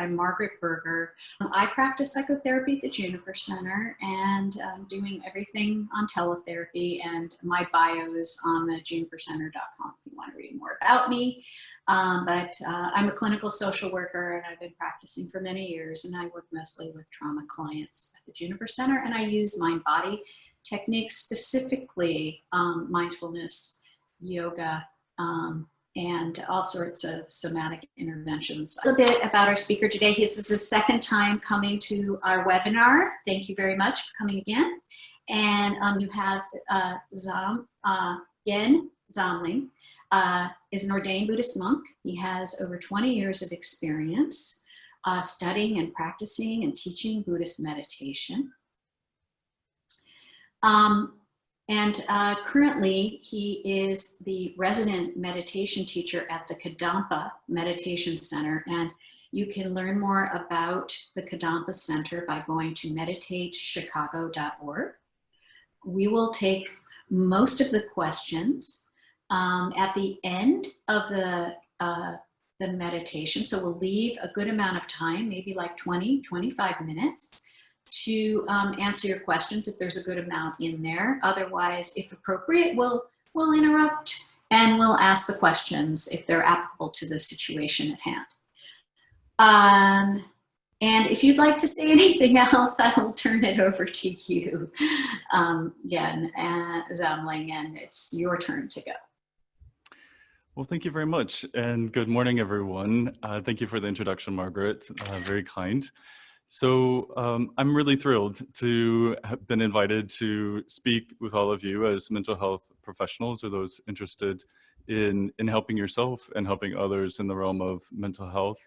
I'm Margaret Berger. I practice psychotherapy at the Juniper Center, and I'm doing everything on teletherapy, and my bio is on the junipercenter.com if you want to read more about me. But I'm a clinical social worker, and I've been practicing for many years, and I work mostly with trauma clients at the Juniper Center, and I use mind-body techniques, specifically mindfulness, yoga, and all sorts of somatic interventions. A little bit about our speaker today. This is his second time coming to our webinar. Thank you very much for coming again. And you have Yen Zamling. Is an ordained Buddhist monk. He has over 20 years of experience studying and practicing and teaching Buddhist meditation. Currently, he is the resident meditation teacher at the Kadampa Meditation Center. And you can learn more about the Kadampa Center by going to meditatechicago.org. We will take most of the questions at the end of the meditation. So we'll leave a good amount of time, maybe like 20, 25 minutes, to answer your questions if there's a good amount in there. Otherwise, if appropriate, we'll interrupt and we'll ask the questions if they're applicable to the situation at hand. And if you'd like to say anything else, I will turn it over to you, Yen Zamling, and it's your turn to go. Well, thank you very much, and good morning, everyone. Thank you for the introduction, Margaret. Very kind. So I'm really thrilled to have been invited to speak with all of you as mental health professionals or those interested in helping yourself and helping others in the realm of mental health.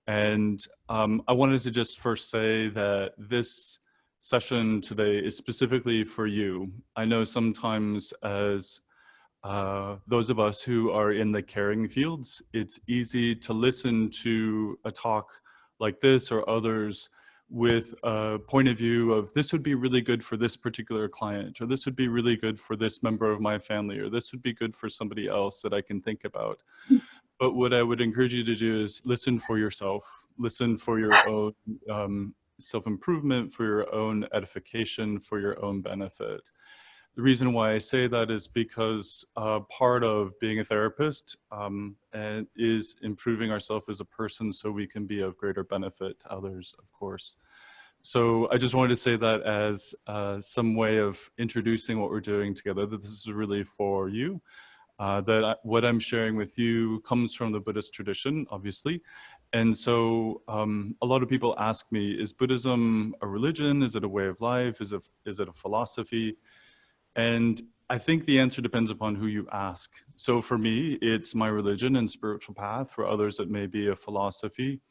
And I wanted to just first say that this session today is specifically for you. I know sometimes as those of us who are in the caring fields, it's easy to listen to a talk like this or others with a point of view of this would be really good for this particular client, or this would be really good for this member of my family, or this would be good for somebody else that I can think about. But what I would encourage you to do is listen for yourself, listen for your own self-improvement, for your own edification, for your own benefit. The reason why I say that is because part of being a therapist and is improving ourselves as a person so we can be of greater benefit to others, of course. So I just wanted to say that as some way of introducing what we're doing together, that this is really for you, what I'm sharing with you comes from the Buddhist tradition, obviously. And so a lot of people ask me, is Buddhism a religion? Is it a way of life? Is it a philosophy? And I think the answer depends upon who you ask. So for me, it's my religion and spiritual path. For others, it may be a philosophy.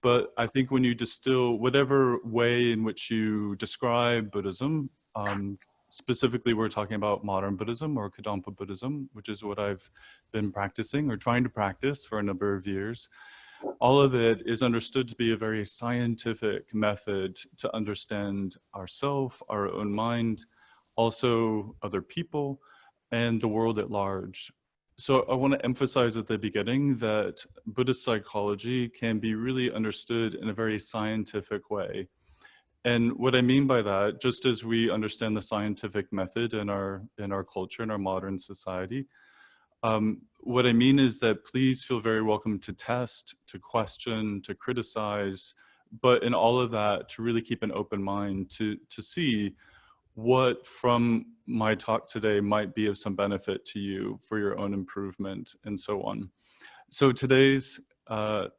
But I think when you distill whatever way in which you describe Buddhism, specifically we're talking about modern Buddhism or Kadampa Buddhism, which is what I've been practicing or trying to practice for a number of years. All of it is understood to be a very scientific method to understand ourself, our own mind, also other people, and the world at large. So I want to emphasize at the beginning that Buddhist psychology can be really understood in a very scientific way. And what I mean by that, just as we understand the scientific method in our culture, in our modern society, what I mean is that please feel very welcome to test, to question, to criticize, but in all of that, to really keep an open mind to see what from my talk today might be of some benefit to you for your own improvement and so on. So today's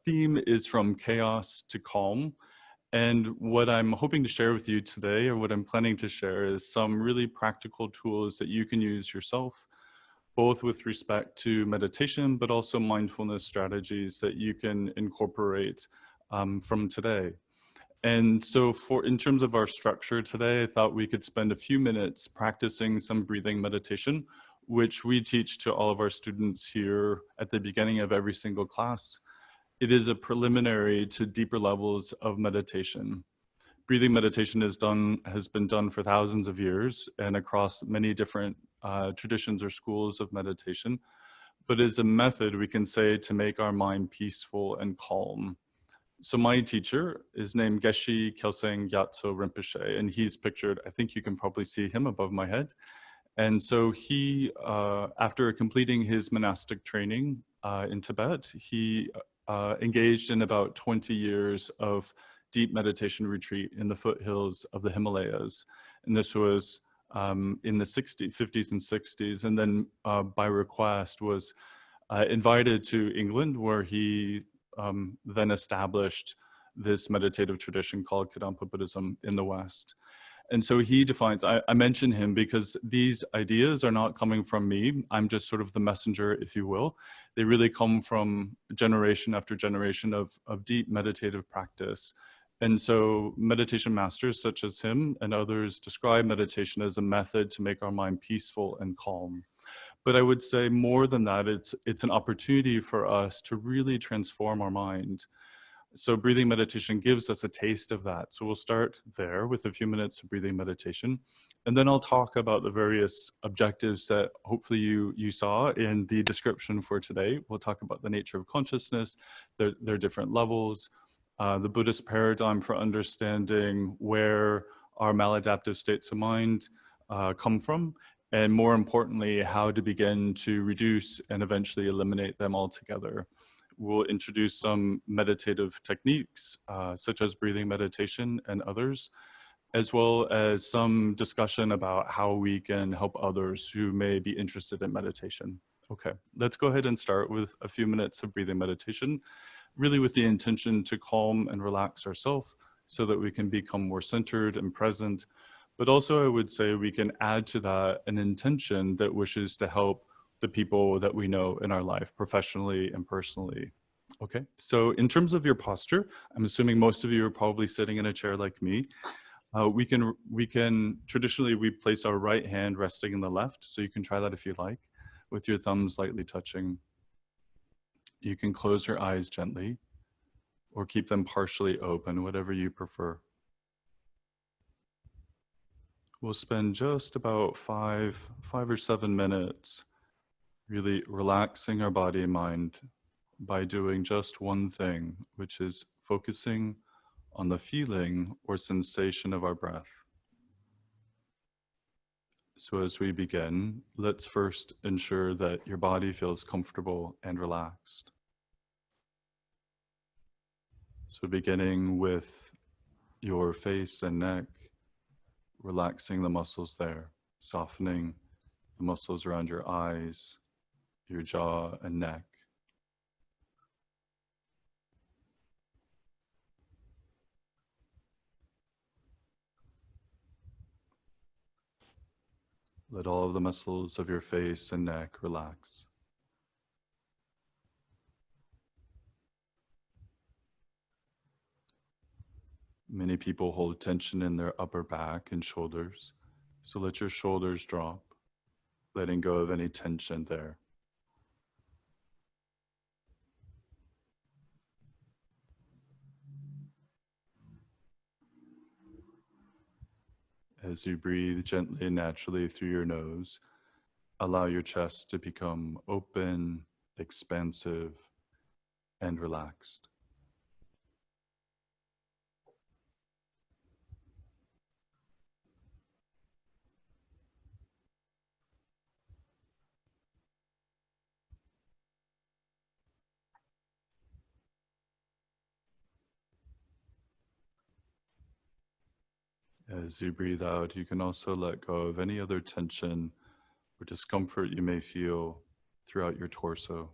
theme is from chaos to calm. And what I'm hoping to share with you today, or what I'm planning to share, is some really practical tools that you can use yourself, both with respect to meditation, but also mindfulness strategies that you can incorporate from today. And so in terms of our structure today, I thought we could spend a few minutes practicing some breathing meditation, which we teach to all of our students here at the beginning of every single class. It is a preliminary to deeper levels of meditation. Breathing meditation has been done for thousands of years and across many different traditions or schools of meditation, but is a method we can say to make our mind peaceful and calm. So my teacher is named Geshe Kelsang Gyatso Rinpoche, and he's pictured, I think you can probably see him above my head. And so he, after completing his monastic training in Tibet, he engaged in about 20 years of deep meditation retreat in the foothills of the Himalayas. And this was in the 50s and 60s. And then by request was invited to England, where he then established this meditative tradition called Kadampa Buddhism in the West. And so he defines, I mention him because these ideas are not coming from me. I'm just sort of the messenger, if you will. They really come from generation after generation of deep meditative practice. And so meditation masters such as him and others describe meditation as a method to make our mind peaceful and calm. But I would say more than that, it's an opportunity for us to really transform our mind. So breathing meditation gives us a taste of that. So we'll start there with a few minutes of breathing meditation. And then I'll talk about the various objectives that hopefully you saw in the description for today. We'll talk about the nature of consciousness, their different levels, the Buddhist paradigm for understanding where our maladaptive states of mind come from, and more importantly, how to begin to reduce and eventually eliminate them altogether. We'll introduce some meditative techniques, such as breathing meditation and others, as well as some discussion about how we can help others who may be interested in meditation. Okay, let's go ahead and start with a few minutes of breathing meditation, really with the intention to calm and relax ourselves so that we can become more centered and present. But also I would say we can add to that an intention that wishes to help the people that we know in our life, professionally and personally. Okay, so in terms of your posture, I'm assuming most of you are probably sitting in a chair like me. We can traditionally, we place our right hand resting in the left, so you can try that if you like, with your thumbs lightly touching. You can close your eyes gently or keep them partially open, whatever you prefer. We'll spend just about five or 7 minutes really relaxing our body and mind by doing just one thing, which is focusing on the feeling or sensation of our breath. So as we begin, let's first ensure that your body feels comfortable and relaxed. So beginning with your face and neck, relaxing the muscles there, softening the muscles around your eyes, your jaw and neck. Let all of the muscles of your face and neck relax. Many people hold tension in their upper back and shoulders, so let your shoulders drop, letting go of any tension there. As you breathe gently and naturally through your nose, allow your chest to become open, expansive, and relaxed. As you breathe out, you can also let go of any other tension or discomfort you may feel throughout your torso.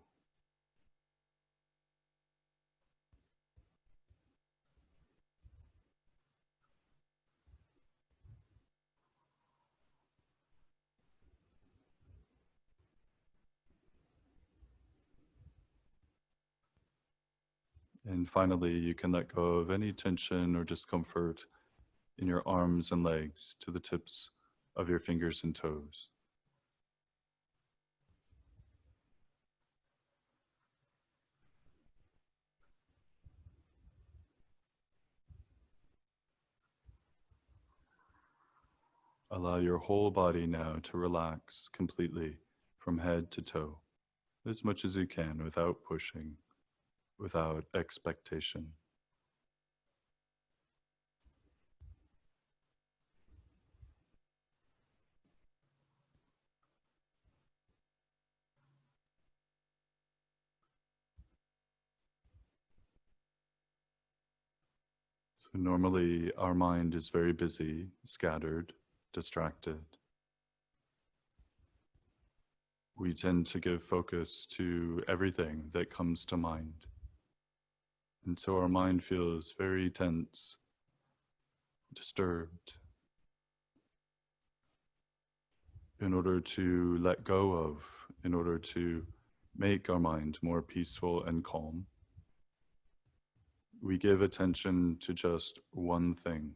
And finally, you can let go of any tension or discomfort in your arms and legs to the tips of your fingers and toes. Allow your whole body now to relax completely from head to toe, as much as you can without pushing, without expectation. So normally our mind is very busy, scattered, distracted. We tend to give focus to everything that comes to mind. And so our mind feels very tense, disturbed. In order to let go of, in order to make our mind more peaceful and calm, we give attention to just one thing,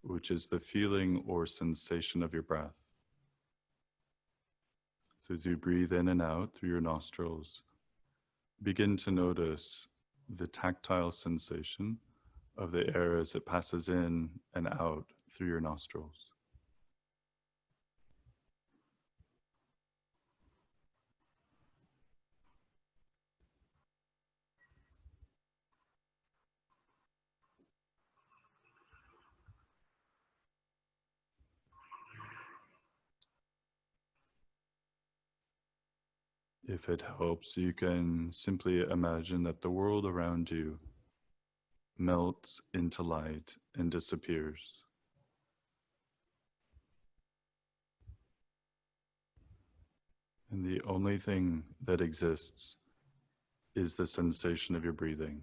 which is the feeling or sensation of your breath. So as you breathe in and out through your nostrils, begin to notice the tactile sensation of the air as it passes in and out through your nostrils. If it helps, you can simply imagine that the world around you melts into light and disappears. And the only thing that exists is the sensation of your breathing.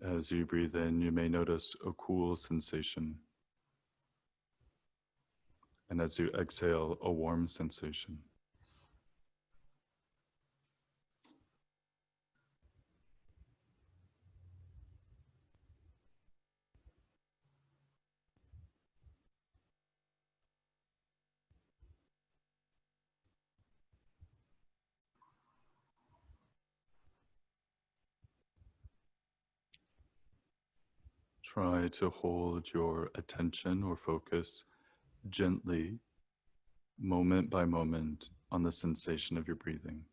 As you breathe in, you may notice a cool sensation. And as you exhale, a warm sensation. Try to hold your attention or focus gently, moment by moment, on the sensation of your breathing.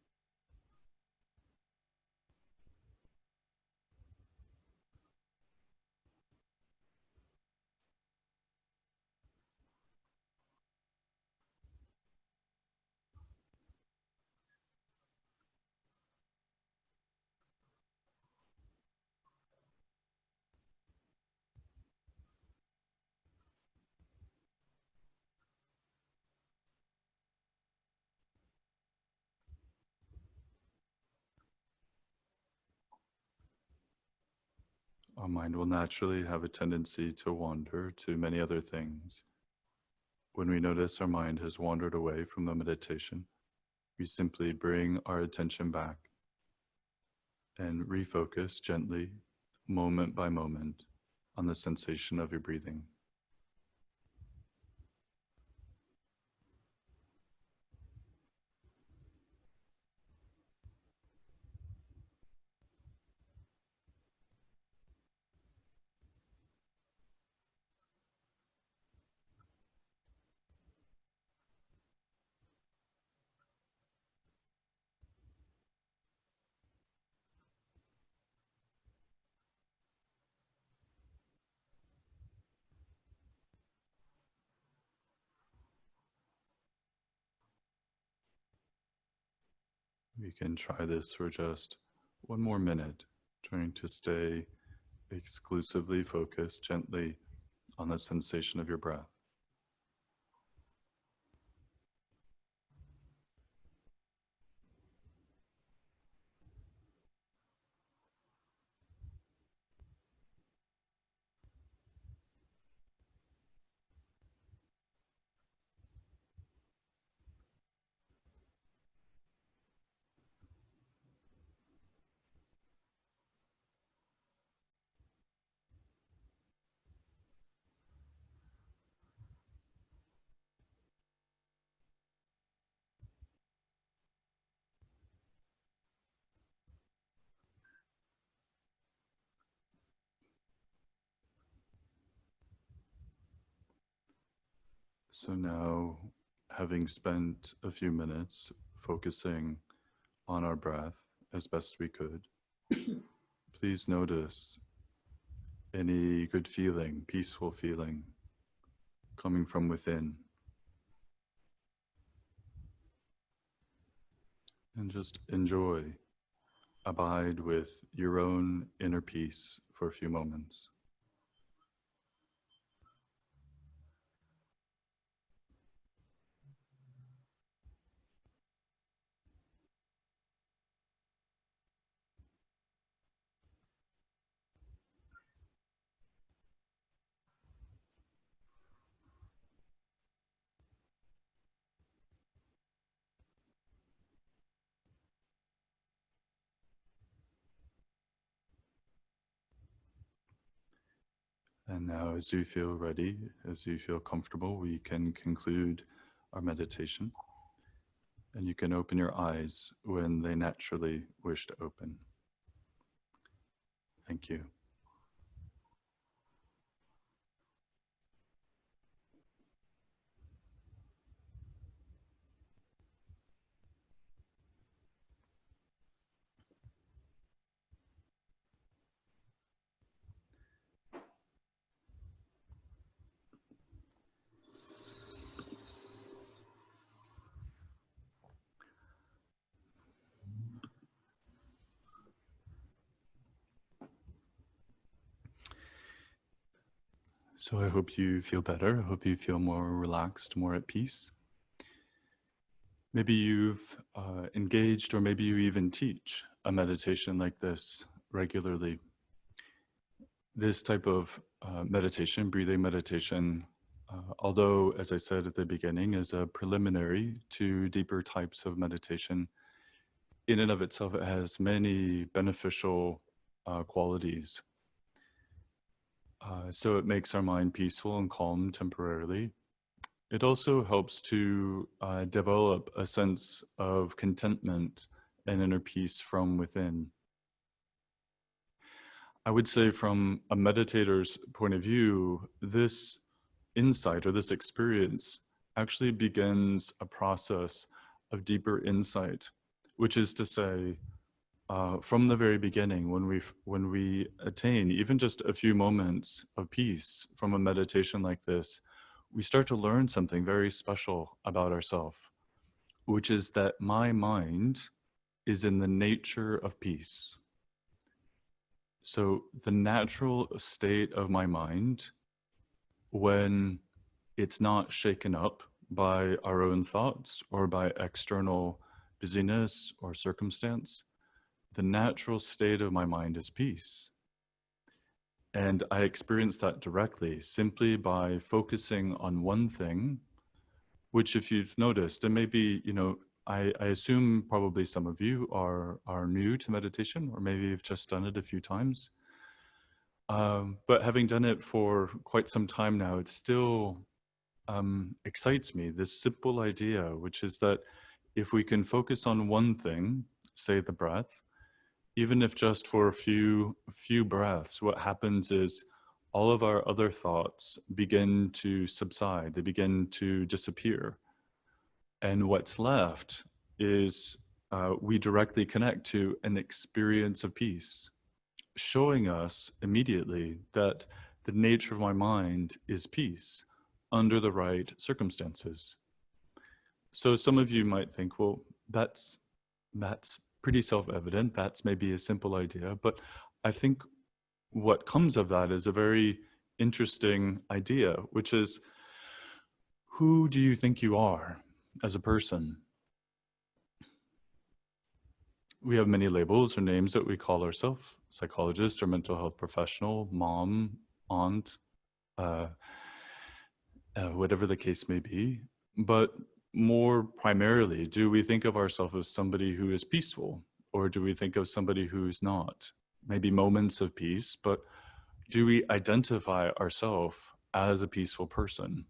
Our mind will naturally have a tendency to wander to many other things. When we notice our mind has wandered away from the meditation, we simply bring our attention back and refocus gently, moment by moment, on the sensation of your breathing. We can try this for just one more minute, trying to stay exclusively focused gently on the sensation of your breath. So now, having spent a few minutes focusing on our breath as best we could, please notice any good feeling, peaceful feeling coming from within. And just enjoy, abide with your own inner peace for a few moments. And now, as you feel ready, as you feel comfortable, we can conclude our meditation. And you can open your eyes when they naturally wish to open. Thank you. So I hope you feel better. I hope you feel more relaxed, more at peace. Maybe you've engaged, or maybe you even teach a meditation like this regularly. This type of meditation, breathing meditation, although, as I said at the beginning, is a preliminary to deeper types of meditation, in and of itself, it has many beneficial qualities. So it makes our mind peaceful and calm temporarily. It also helps to develop a sense of contentment and inner peace from within. I would say from a meditator's point of view, this insight or this experience actually begins a process of deeper insight, which is to say, from the very beginning, when we attain even just a few moments of peace from a meditation like this, we start to learn something very special about ourselves, which is that my mind is in the nature of peace. So the natural state of my mind, when it's not shaken up by our own thoughts or by external busyness or circumstance, the natural state of my mind is peace. And I experience that directly simply by focusing on one thing, which, if you've noticed, and maybe, I assume probably some of you are new to meditation, or maybe you've just done it a few times. But having done it for quite some time now, it still excites me, this simple idea, which is that if we can focus on one thing, say the breath, even if just for a few breaths, what happens is all of our other thoughts begin to subside, they begin to disappear. And what's left is we directly connect to an experience of peace, showing us immediately that the nature of my mind is peace under the right circumstances. So some of you might think, well, that's pretty self-evident. That's maybe a simple idea, but I think what comes of that is a very interesting idea, which is, who do you think you are as a person? We have many labels or names that we call ourselves: psychologist or mental health professional, mom, aunt, whatever the case may be. But more primarily, do we think of ourselves as somebody who is peaceful, or do we think of somebody who's not? Maybe moments of peace, but do we identify ourselves as a peaceful person?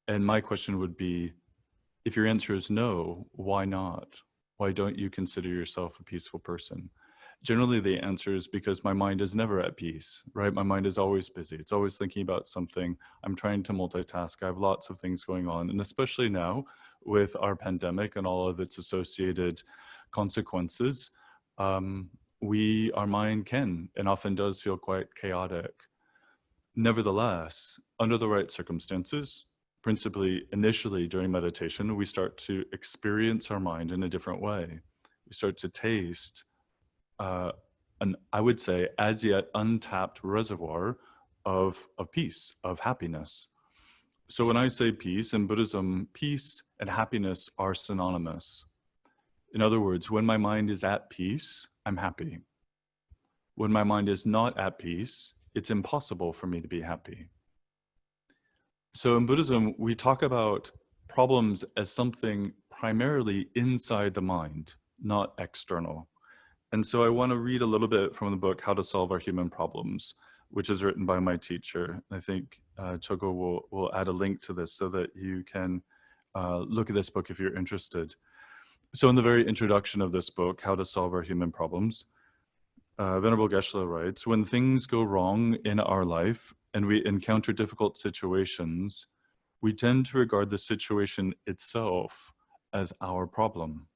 And my question would be, if your answer is no, why not? Why don't you consider yourself a peaceful person? Generally, the answer is because my mind is never at peace, right? My mind is always busy. It's always thinking about something. I'm trying to multitask. I have lots of things going on. And especially now with our pandemic and all of its associated consequences, our mind can and often does feel quite chaotic. Nevertheless, under the right circumstances, principally initially during meditation, we start to experience our mind in a different way. We start to taste an, I would say, as yet untapped reservoir of peace, of happiness. So when I say peace, in Buddhism, peace and happiness are synonymous. In other words, when my mind is at peace, I'm happy. When my mind is not at peace, it's impossible for me to be happy. So in Buddhism, we talk about problems as something primarily inside the mind, not external. And so I want to read a little bit from the book, How to Solve Our Human Problems, which is written by my teacher. I think Chogo will add a link to this so that you can look at this book if you're interested. So in the very introduction of this book, How to Solve Our Human Problems, Venerable Geshe writes, when things go wrong in our life and we encounter difficult situations, we tend to regard the situation itself as our problem.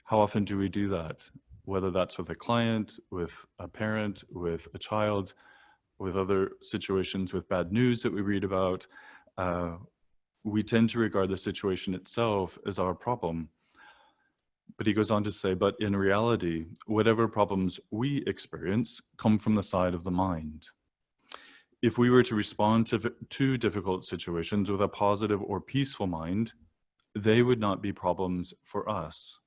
How often do we do that? Whether that's with a client, with a parent, with a child, with other situations with bad news that we read about, we tend to regard the situation itself as our problem. But he goes on to say, but in reality, whatever problems we experience come from the side of the mind. If we were to respond to difficult situations with a positive or peaceful mind, they would not be problems for us.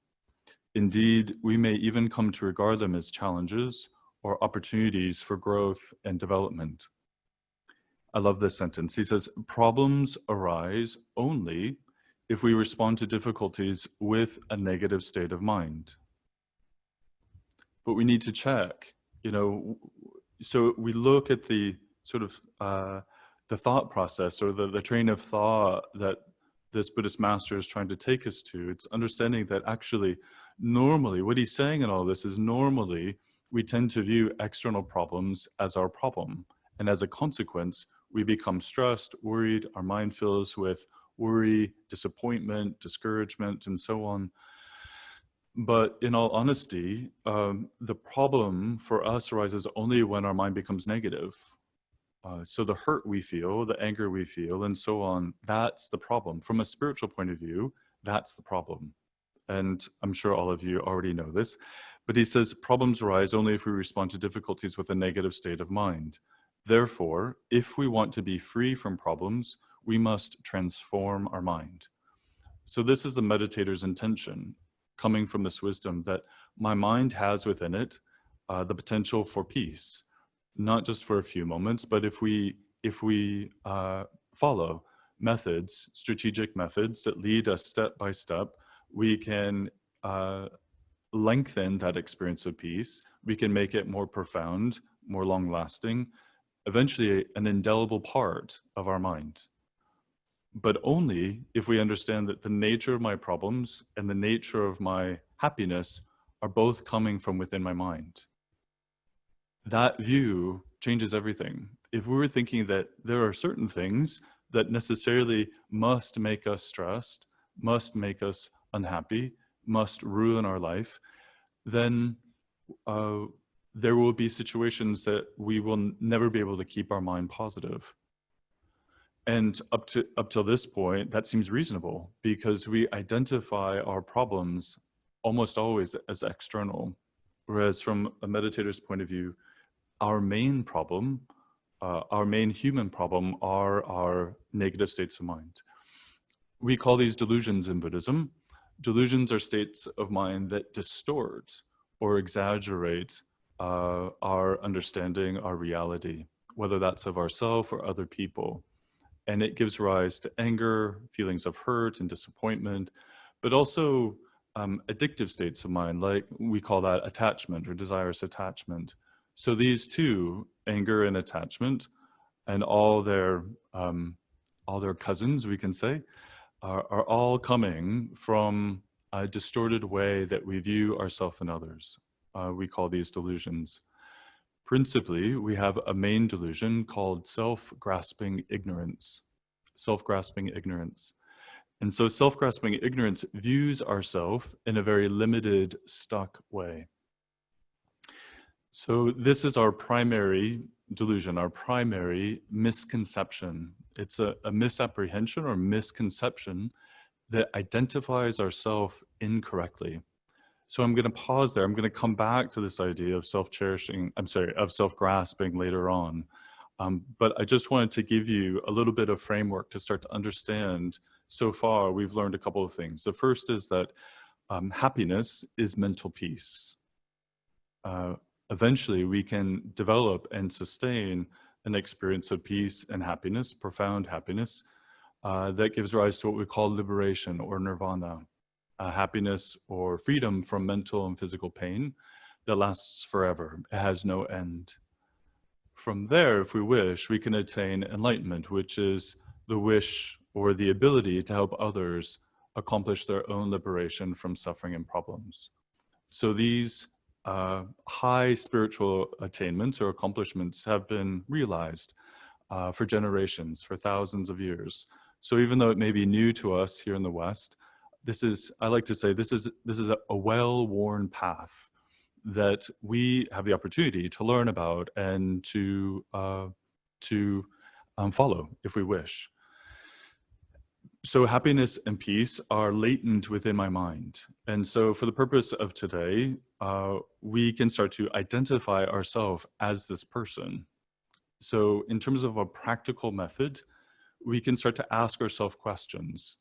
Indeed, we may even come to regard them as challenges or opportunities for growth and development. I love this sentence. He says, problems arise only if we respond to difficulties with a negative state of mind. But we need to check, so we look at the sort of the thought process or the train of thought that this Buddhist master is trying to take us to. It's understanding that actually, normally, what he's saying in all this is normally we tend to view external problems as our problem. And as a consequence, we become stressed, worried, our mind fills with worry, disappointment, discouragement, and so on. But in all honesty, the problem for us arises only when our mind becomes negative. So the hurt we feel, the anger we feel, and so on, that's the problem. From a spiritual point of view, that's the problem. And I'm sure all of you already know this. But he says problems arise only if we respond to difficulties with a negative state of mind. Therefore, if we want to be free from problems, we must transform our mind. So this is the meditator's intention, coming from this wisdom that my mind has within it the potential for peace, not just for a few moments, but if we follow methods, strategic methods that lead us step by step, we can lengthen that experience of peace. We can make it more profound, more long-lasting, eventually an indelible part of our mind. But only if we understand that the nature of my problems and the nature of my happiness are both coming from within my mind. That view changes everything. If we were thinking that there are certain things that necessarily must make us stressed, must make us unhappy, must ruin our life, then there will be situations that we will never be able to keep our mind positive. And up till this point, that seems reasonable because we identify our problems almost always as external. Whereas from a meditator's point of view, our main problem, our main human problem are our negative states of mind. We call these delusions in Buddhism. Delusions are states of mind that distort or exaggerate our understanding, our reality, whether that's of ourselves or other people. And it gives rise to anger, feelings of hurt and disappointment, but also addictive states of mind, like we call that attachment or desirous attachment. So these two, anger and attachment, and all their cousins, we can say, are all coming from a distorted way that we view ourselves and others. we call these delusions. Principally, we have a main delusion called self-grasping ignorance. Self-grasping ignorance. And so self-grasping ignorance views ourself in a very limited, stuck way. So this is our primary delusion, our primary misconception. It's a misapprehension or misconception that identifies ourself incorrectly. So I'm going to pause there. I'm going to come back to this idea of self-cherishing, of self-grasping later on. But I just wanted to give you a little bit of framework to start to understand. So far, we've learned a couple of things. The first is that happiness is mental peace. Eventually, we can develop and sustain an experience of peace and happiness, profound happiness, that gives rise to what we call liberation or nirvana, happiness or freedom from mental and physical pain that lasts forever. It has no end. From there, if we wish, we can attain enlightenment, which is the wish or the ability to help others accomplish their own liberation from suffering and problems. So these high spiritual attainments or accomplishments have been realized for generations, for thousands of years. So even though it may be new to us here in the West, this is, I like to say, this is a well-worn path that we have the opportunity to learn about and to follow if we wish. So happiness and peace are latent within my mind. And so for the purpose of today, we can start to identify ourselves as this person. So in terms of a practical method, we can start to ask ourselves questions.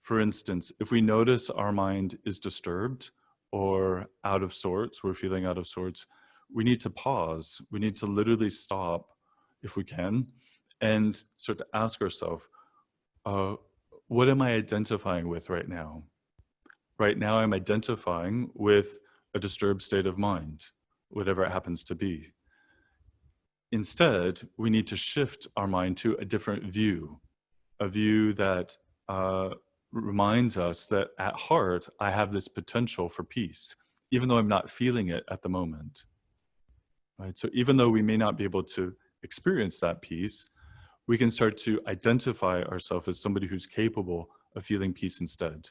For instance, if we notice our mind is disturbed or out of sorts, we're feeling out of sorts, we need to pause. We need to literally stop, if we can, and start to ask ourselves, what am I identifying with right now? Right now, I'm identifying with a disturbed state of mind, whatever it happens to be. Instead, we need to shift our mind to a different view, a view that reminds us that at heart, I have this potential for peace, even though I'm not feeling it at the moment. Right? So even though we may not be able to experience that peace, we can start to identify ourselves as somebody who's capable of feeling peace instead.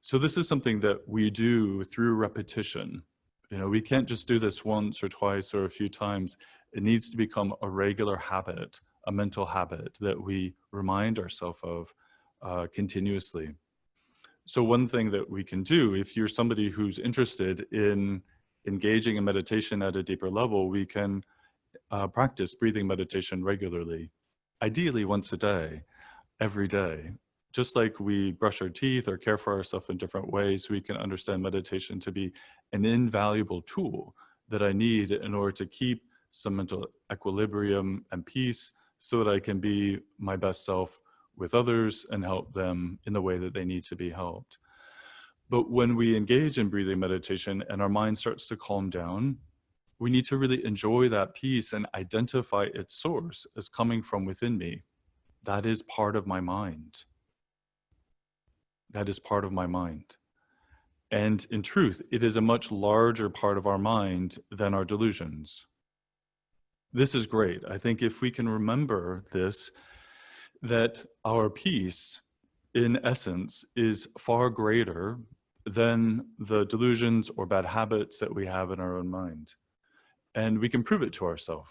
So this is something that we do through repetition. You know, we can't just do this once or twice or a few times. It needs to become a regular habit, a mental habit that we remind ourselves of continuously. So one thing that we can do, if you're somebody who's interested in engaging in meditation at a deeper level, we can practice breathing meditation regularly, ideally once a day, every day. Just like we brush our teeth or care for ourselves in different ways, we can understand meditation to be an invaluable tool that I need in order to keep some mental equilibrium and peace so that I can be my best self with others and help them in the way that they need to be helped. But when we engage in breathing meditation and our mind starts to calm down, we need to really enjoy that peace and identify its source as coming from within me. That is part of my mind. That is part of my mind. And in truth, it is a much larger part of our mind than our delusions. This is great. I think if we can remember this, that our peace, in essence, is far greater than the delusions or bad habits that we have in our own mind. And we can prove it to ourselves.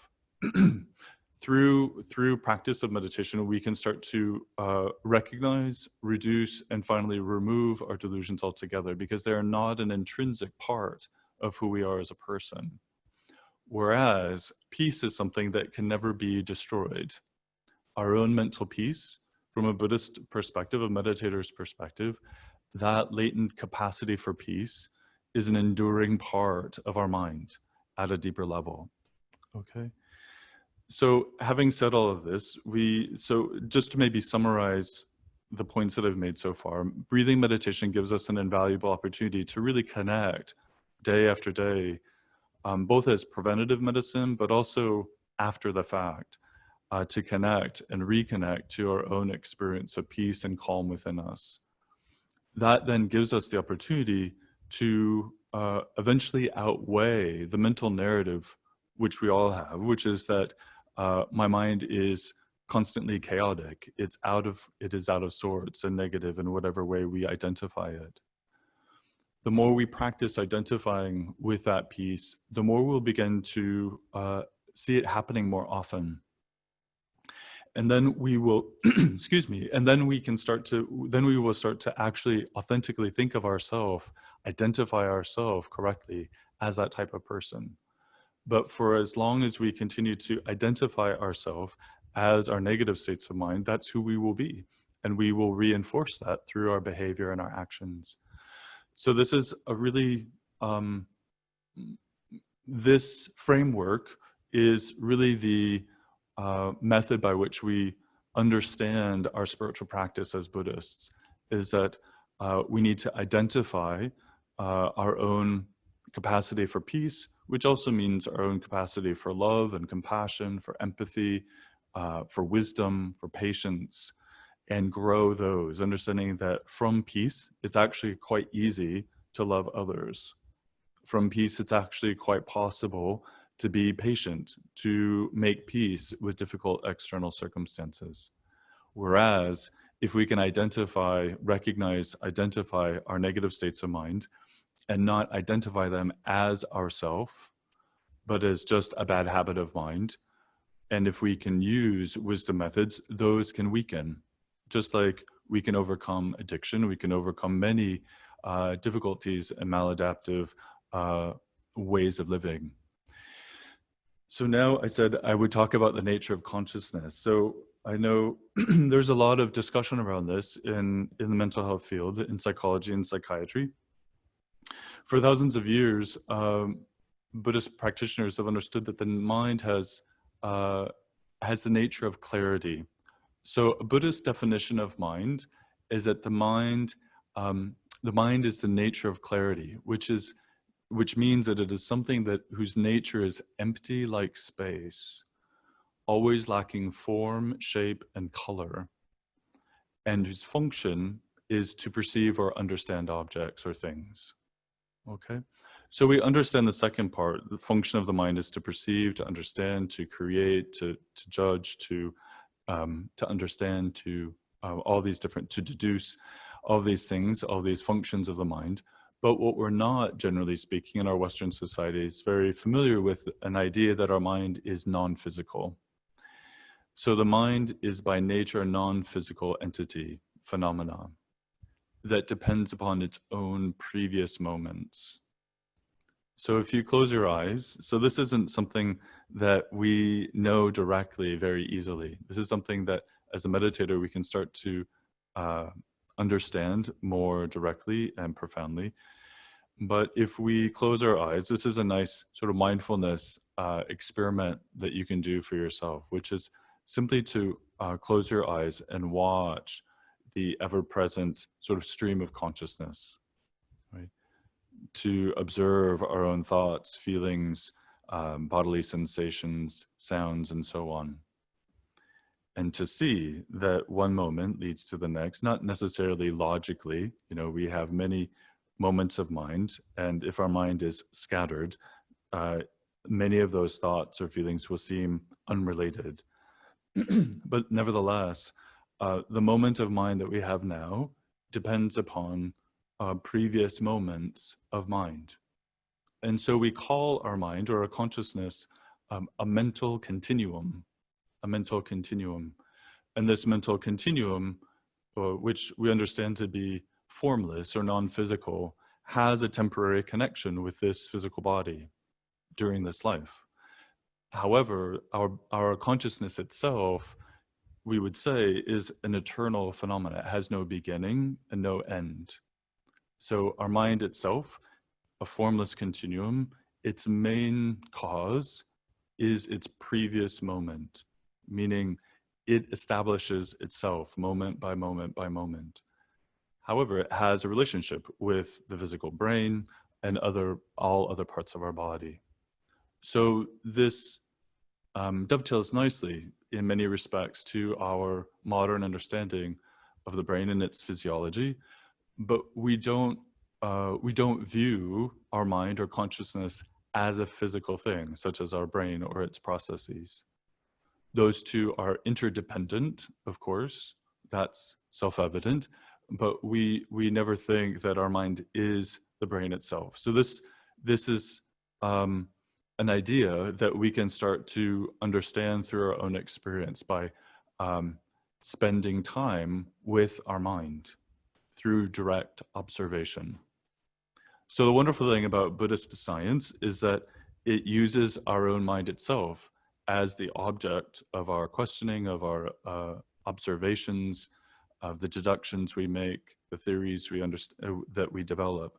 Through practice of meditation, we can start to recognize, reduce, and finally remove our delusions altogether because they are not an intrinsic part of who we are as a person. Whereas peace is something that can never be destroyed. Our own mental peace, from a Buddhist perspective, a meditator's perspective, that latent capacity for peace is an enduring part of our mind at a deeper level. Okay. So having said all of this, so just to maybe summarize the points that I've made so far, breathing meditation gives us an invaluable opportunity to really connect day after day, both as preventative medicine, but also after the fact, to connect and reconnect to our own experience of peace and calm within us. That then gives us the opportunity to eventually outweigh the mental narrative which we all have, which is that my mind is constantly chaotic. It is out of sorts and negative in whatever way we identify it. The more we practice identifying with that piece, the more we'll begin to see it happening more often. And then we will, excuse me, and then we will start to actually authentically think of ourselves, identify ourselves correctly as that type of person. But for as long as we continue to identify ourselves as our negative states of mind, that's who we will be. And we will reinforce that through our behavior and our actions. So this is a really, this framework is really the method by which we understand our spiritual practice as Buddhists, is that we need to identify our own capacity for peace, which also means our own capacity for love and compassion, for empathy, for wisdom, for patience, and grow those, understanding that from peace, it's actually quite easy to love others. From peace, it's actually quite possible to be patient, to make peace with difficult external circumstances. Whereas if we can recognize, identify our negative states of mind and not identify them as ourself, but as just a bad habit of mind, and if we can use wisdom methods, those can weaken. Just like we can overcome addiction, we can overcome many difficulties and maladaptive ways of living. So now I said I would talk about the nature of consciousness. So I know there's a lot of discussion around this in the mental health field, in psychology and psychiatry. For thousands of years, Buddhist practitioners have understood that the mind has the nature of clarity. So a Buddhist definition of mind is that the mind is the nature of clarity, which means that it is something whose nature is empty like space, always lacking form, shape, and color, and whose function is to perceive or understand objects or things. Okay? So we understand the second part. The function of the mind is to perceive, to understand, to create, to judge, to understand, to deduce all these things, all these functions of the mind. But what we're not, generally speaking, in our Western society is very familiar with an idea that our mind is non-physical. So the mind is by nature a non-physical entity, phenomena, that depends upon its own previous moments. So if you close your eyes, so this isn't something that we know directly very easily. This is something that as a meditator, we can start to understand more directly and profoundly. But if we close our eyes, this is a nice sort of mindfulness experiment that you can do for yourself, which is simply to close your eyes and watch the ever-present sort of stream of consciousness, right? To observe our own thoughts, feelings, bodily sensations, sounds, and so on. And to see that one moment leads to the next, not necessarily logically. You know, we have many moments of mind, and if our mind is scattered, many of those thoughts or feelings will seem unrelated. But nevertheless, the moment of mind that we have now depends upon previous moments of mind. And so we call our mind or our consciousness a mental continuum, And this mental continuum, which we understand to be formless or non-physical, has a temporary connection with this physical body during this life. However, our consciousness itself, we would say, is an eternal phenomenon. It has no beginning and no end. So our mind itself, a formless continuum, its main cause is its previous moment, meaning it establishes itself moment by moment by moment. However, it has a relationship with the physical brain and all other parts of our body. So this dovetails nicely in many respects to our modern understanding of the brain and its physiology, but we don't we don't view our mind or consciousness as a physical thing, such as our brain or its processes. Those two are interdependent, of course, that's self-evident, but we never think that our mind is the brain itself. So this is an idea that we can start to understand through our own experience by spending time with our mind through direct observation. So the wonderful thing about Buddhist science is that it uses our own mind itself as the object of our questioning, of our observations, of the deductions we make, the theories we understand that we develop.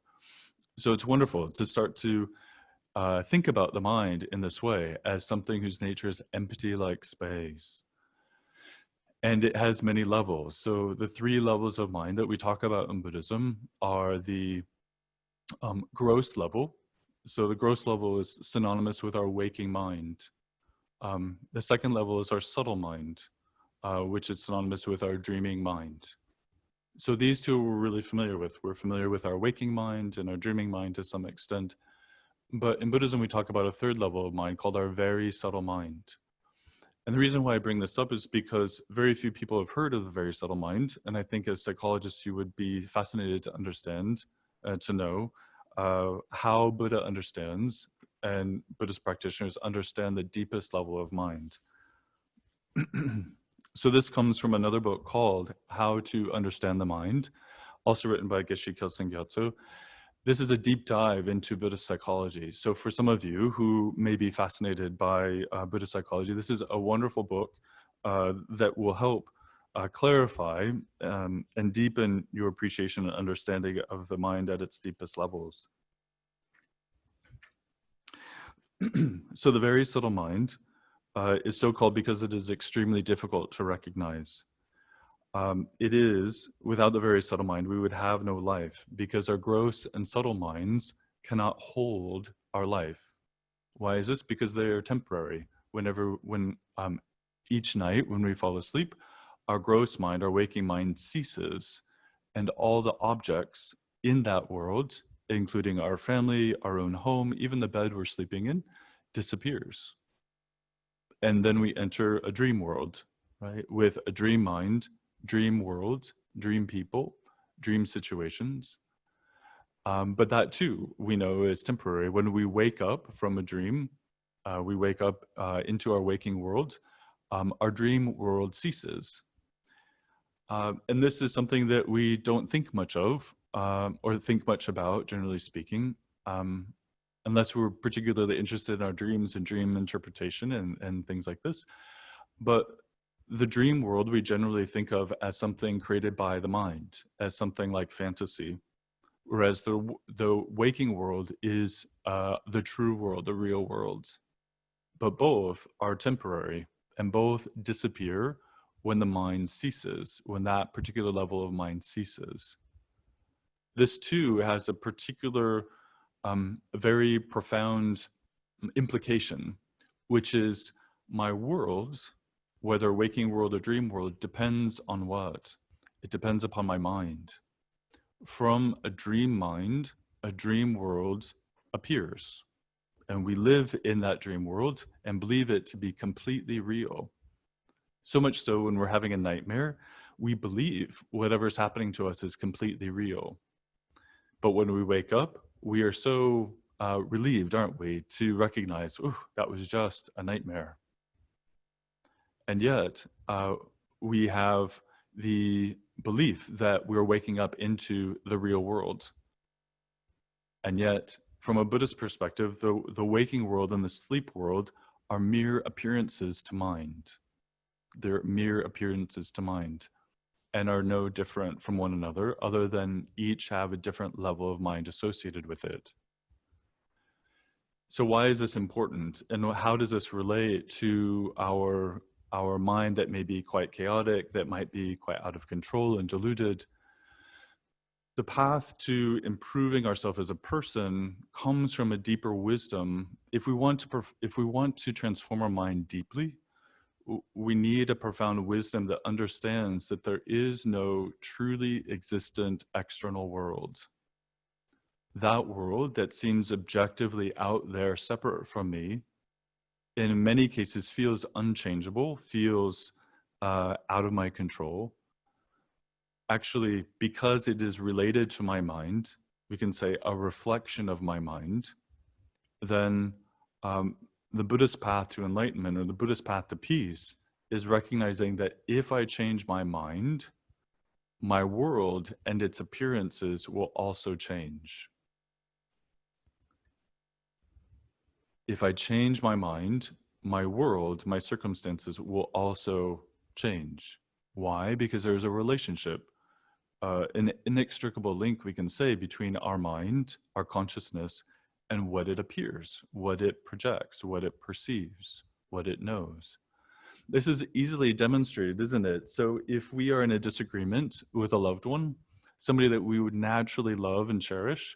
So it's wonderful to start to think about the mind in this way as something whose nature is empty like space. And it has many levels. So the 3 levels of mind that we talk about in Buddhism are the gross level. So the gross level is synonymous with our waking mind. The second level is our subtle mind, which is synonymous with our dreaming mind. So these two we're really familiar with. We're familiar with our waking mind and our dreaming mind to some extent. But in Buddhism, we talk about a third level of mind called our very subtle mind. And the reason why I bring this up is because very few people have heard of the very subtle mind. And I think as psychologists, you would be fascinated to understand, to know how Buddha understands and Buddhist practitioners understand the deepest level of mind. So this comes from another book called How to Understand the Mind, also written by Geshe Kelsang Gyatso. This is a deep dive into Buddhist psychology. So for some of you who may be fascinated by Buddhist psychology, this is a wonderful book that will help clarify and deepen your appreciation and understanding of the mind at its deepest levels. So the very subtle mind is so called because it is extremely difficult to recognize. It is, without the very subtle mind, we would have no life because our gross and subtle minds cannot hold our life. Why is this? Because they are temporary. When each night when we fall asleep, our gross mind, our waking mind ceases, and all the objects in that world, including our family, our own home, even the bed we're sleeping in, disappears. And then we enter a dream world, right? With a dream mind, dream world, dream people, dream situations. But that too, we know is temporary. When we wake up from a dream, we wake up into our waking world, our dream world ceases. And this is something that we don't think much of or think much about, generally speaking, unless we're particularly interested in our dreams and dream interpretation and things like this. But the dream world we generally think of as something created by the mind, as something like fantasy, whereas the waking world is the true world, the real world. But both are temporary and both disappear when the mind ceases, when that particular level of mind ceases. This too has a particular, very profound implication, which is my world, whether waking world or dream world, depends on what? It depends upon my mind. From a dream mind, a dream world appears. And we live in that dream world and believe it to be completely real. So much so when we're having a nightmare, we believe whatever's happening to us is completely real. But when we wake up, we are so relieved, aren't we, to recognize, oh, that was just a nightmare. And yet, we have the belief that we're waking up into the real world. And yet, from a Buddhist perspective, the waking world and the sleep world are mere appearances to mind. They're mere appearances to mind and are no different from one another, other than each have a different level of mind associated with it. So why is this important? And how does this relate to our mind that may be quite chaotic, that might be quite out of control and deluded? The path to improving ourselves as a person comes from a deeper wisdom. If we want to transform our mind deeply, we need a profound wisdom that understands that there is no truly existent external world. that world that seems objectively out there, separate from me, in many cases feels unchangeable, feels out of my control. Actually, because it is related to my mind, we can say a reflection of my mind, then um, the Buddhist path to enlightenment, or the Buddhist path to peace, is recognizing that if I change my mind, my world and its appearances will also change. If I change my mind, my world, my circumstances will also change. Why? Because there's a relationship, an inextricable link, we can say, between our mind, our consciousness, and what it appears, what it projects, what it perceives, what it knows. This is easily demonstrated, isn't it? So if we are in a disagreement with a loved one, somebody that we would naturally love and cherish,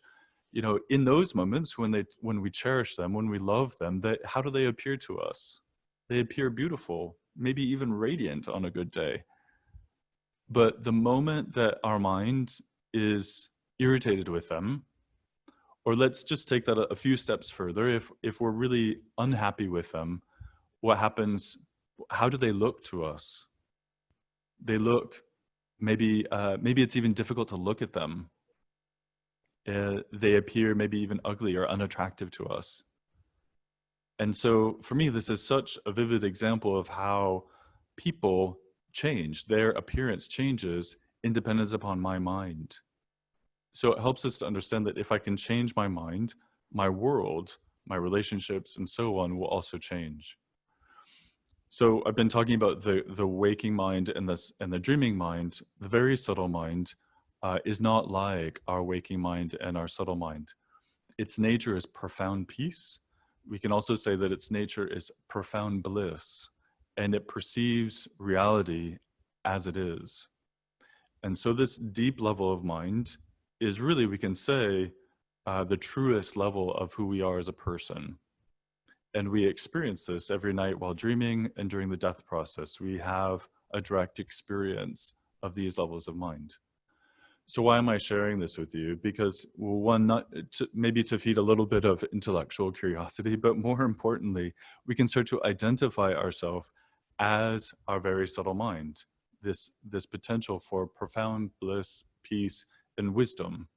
you know, in those moments when we cherish them, when we love them, that how do they appear to us? They appear beautiful, maybe even radiant on a good day. But the moment that our mind is irritated with them, or let's just take that a few steps further, if we're really unhappy with them, what happens? How do they look to us? They look, maybe it's even difficult to look at them. They appear maybe even ugly or unattractive to us. And so for me, this is such a vivid example of how people change, their appearance changes independent upon my mind. So it helps us to understand that if I can change my mind, my world, my relationships, and so on will also change. So I've been talking about the waking mind and the dreaming mind. The very subtle mind is not like our waking mind and our subtle mind. Its nature is profound peace. We can also say that its nature is profound bliss, and it perceives reality as it is. And so this deep level of mind is really, we can say, the truest level of who we are as a person. And we experience this every night while dreaming and during the death process. We have a direct experience of these levels of mind. So why am I sharing this with you? Because, well, one, not to, maybe to feed a little bit of intellectual curiosity, but more importantly, we can start to identify ourselves as our very subtle mind, this potential for profound bliss, peace, and wisdom,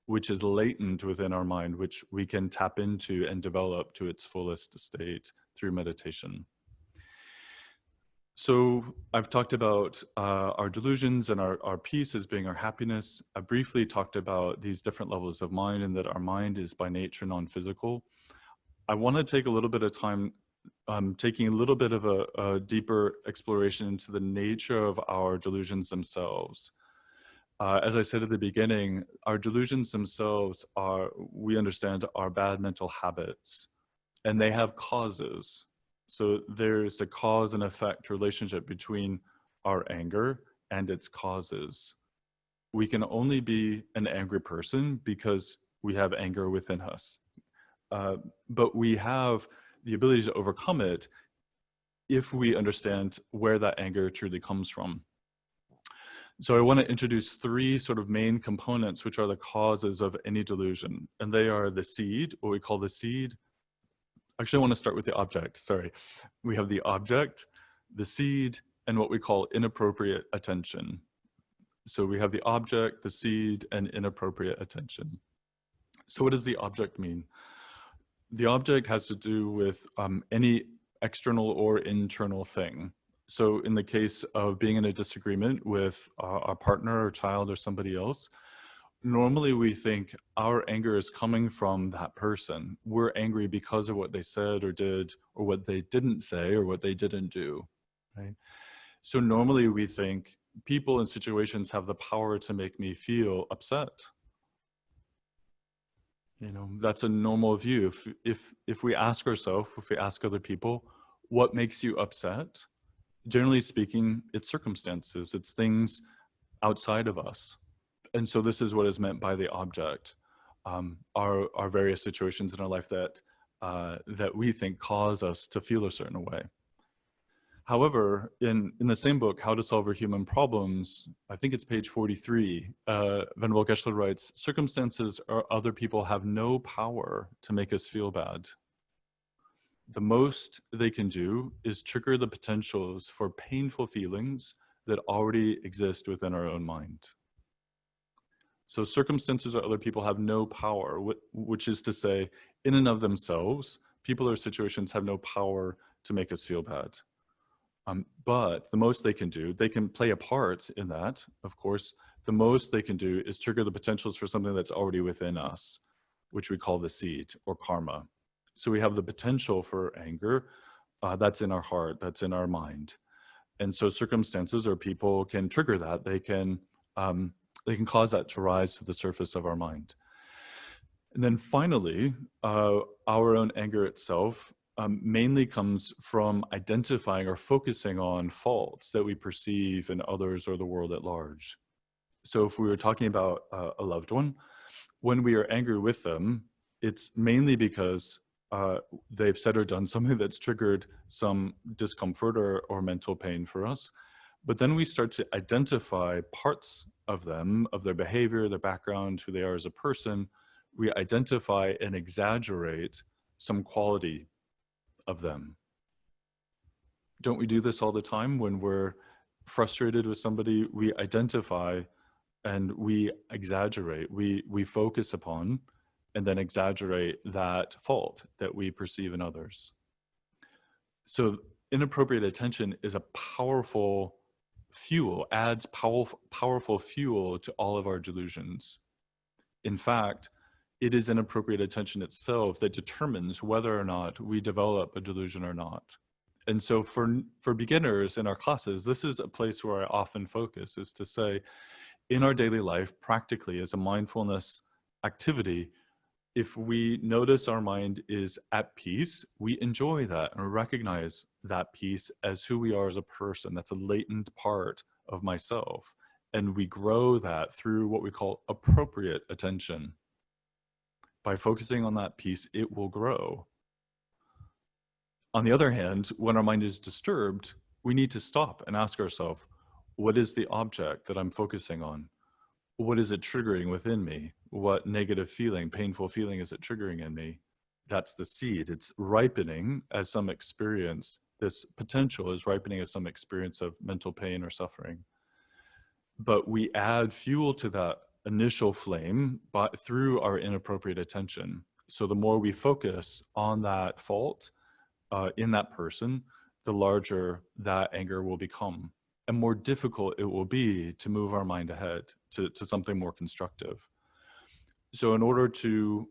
which is latent within our mind, which we can tap into and develop to its fullest state through meditation. So I've talked about our delusions and our peace as being our happiness. I briefly talked about these different levels of mind and that our mind is by nature non-physical. I want to take a little bit of time taking a little bit of a deeper exploration into the nature of our delusions themselves. As I said at the beginning, our delusions themselves are, we understand, are bad mental habits, and they have causes. So there's a cause and effect relationship between our anger and its causes. We can only be an angry person because we have anger within us. But we have the ability to overcome it if we understand where that anger truly comes from. So I want to introduce three sort of main components, which are the causes of any delusion. And they are the seed, what we call the seed. Actually, I want to start with the object, sorry. We have the object, the seed, and what we call inappropriate attention. So we have the object, the seed, and inappropriate attention. So what does the object mean? The object has to do with any external or internal thing. So in the case of being in a disagreement with a partner or child or somebody else, normally we think our anger is coming from that person. We're angry because of what they said or did, or what they didn't say, or what they didn't do, right? So normally we think people and situations have the power to make me feel upset. You know, that's a normal view. If we ask ourselves, if we ask other people, what makes you upset? Generally speaking, it's circumstances, it's things outside of us. And so this is what is meant by the object, are various situations in our life that that we think cause us to feel a certain way. However, in the same book, How to Solve Our Human Problems, I think it's page 43, Venerable Geshe writes, circumstances or other people have no power to make us feel bad. The most they can do is trigger the potentials for painful feelings that already exist within our own mind. So circumstances or other people have no power, which is to say, in and of themselves, people or situations have no power to make us feel bad. But the most they can do, they can play a part in that, of course. The most they can do is trigger the potentials for something that's already within us, which we call the seed or karma. So we have the potential for anger, that's in our heart, that's in our mind. And so circumstances or people can trigger that. They can cause that to rise to the surface of our mind. And then finally, our own anger itself mainly comes from identifying or focusing on faults that we perceive in others or the world at large. So if we were talking about a loved one, when we are angry with them, it's mainly because they've said or done something that's triggered some discomfort or mental pain for us. But then we start to identify parts of them, of their behavior, their background, who they are as a person. We identify and exaggerate some quality of them. Don't we do this all the time? When we're frustrated with somebody, we identify and we exaggerate, we focus upon and then exaggerate that fault that we perceive in others. So inappropriate attention is a powerful fuel, adds powerful fuel to all of our delusions. In fact, it is inappropriate attention itself that determines whether or not we develop a delusion or not. And so for beginners in our classes, this is a place where I often focus, is to say, in our daily life, practically as a mindfulness activity, if we notice our mind is at peace, we enjoy that and recognize that peace as who we are as a person. That's a latent part of myself. And we grow that through what we call appropriate attention. By focusing on that peace, it will grow. On the other hand, when our mind is disturbed, we need to stop and ask ourselves, what is the object that I'm focusing on? What is it triggering within me? What negative feeling, painful feeling is it triggering in me? That's the seed. It's ripening as some experience. This potential is ripening as some experience of mental pain or suffering. But we add fuel to that initial flame through our inappropriate attention. So the more we focus on that fault in that person, the larger that anger will become. And more difficult it will be to move our mind ahead to something more constructive. So in order to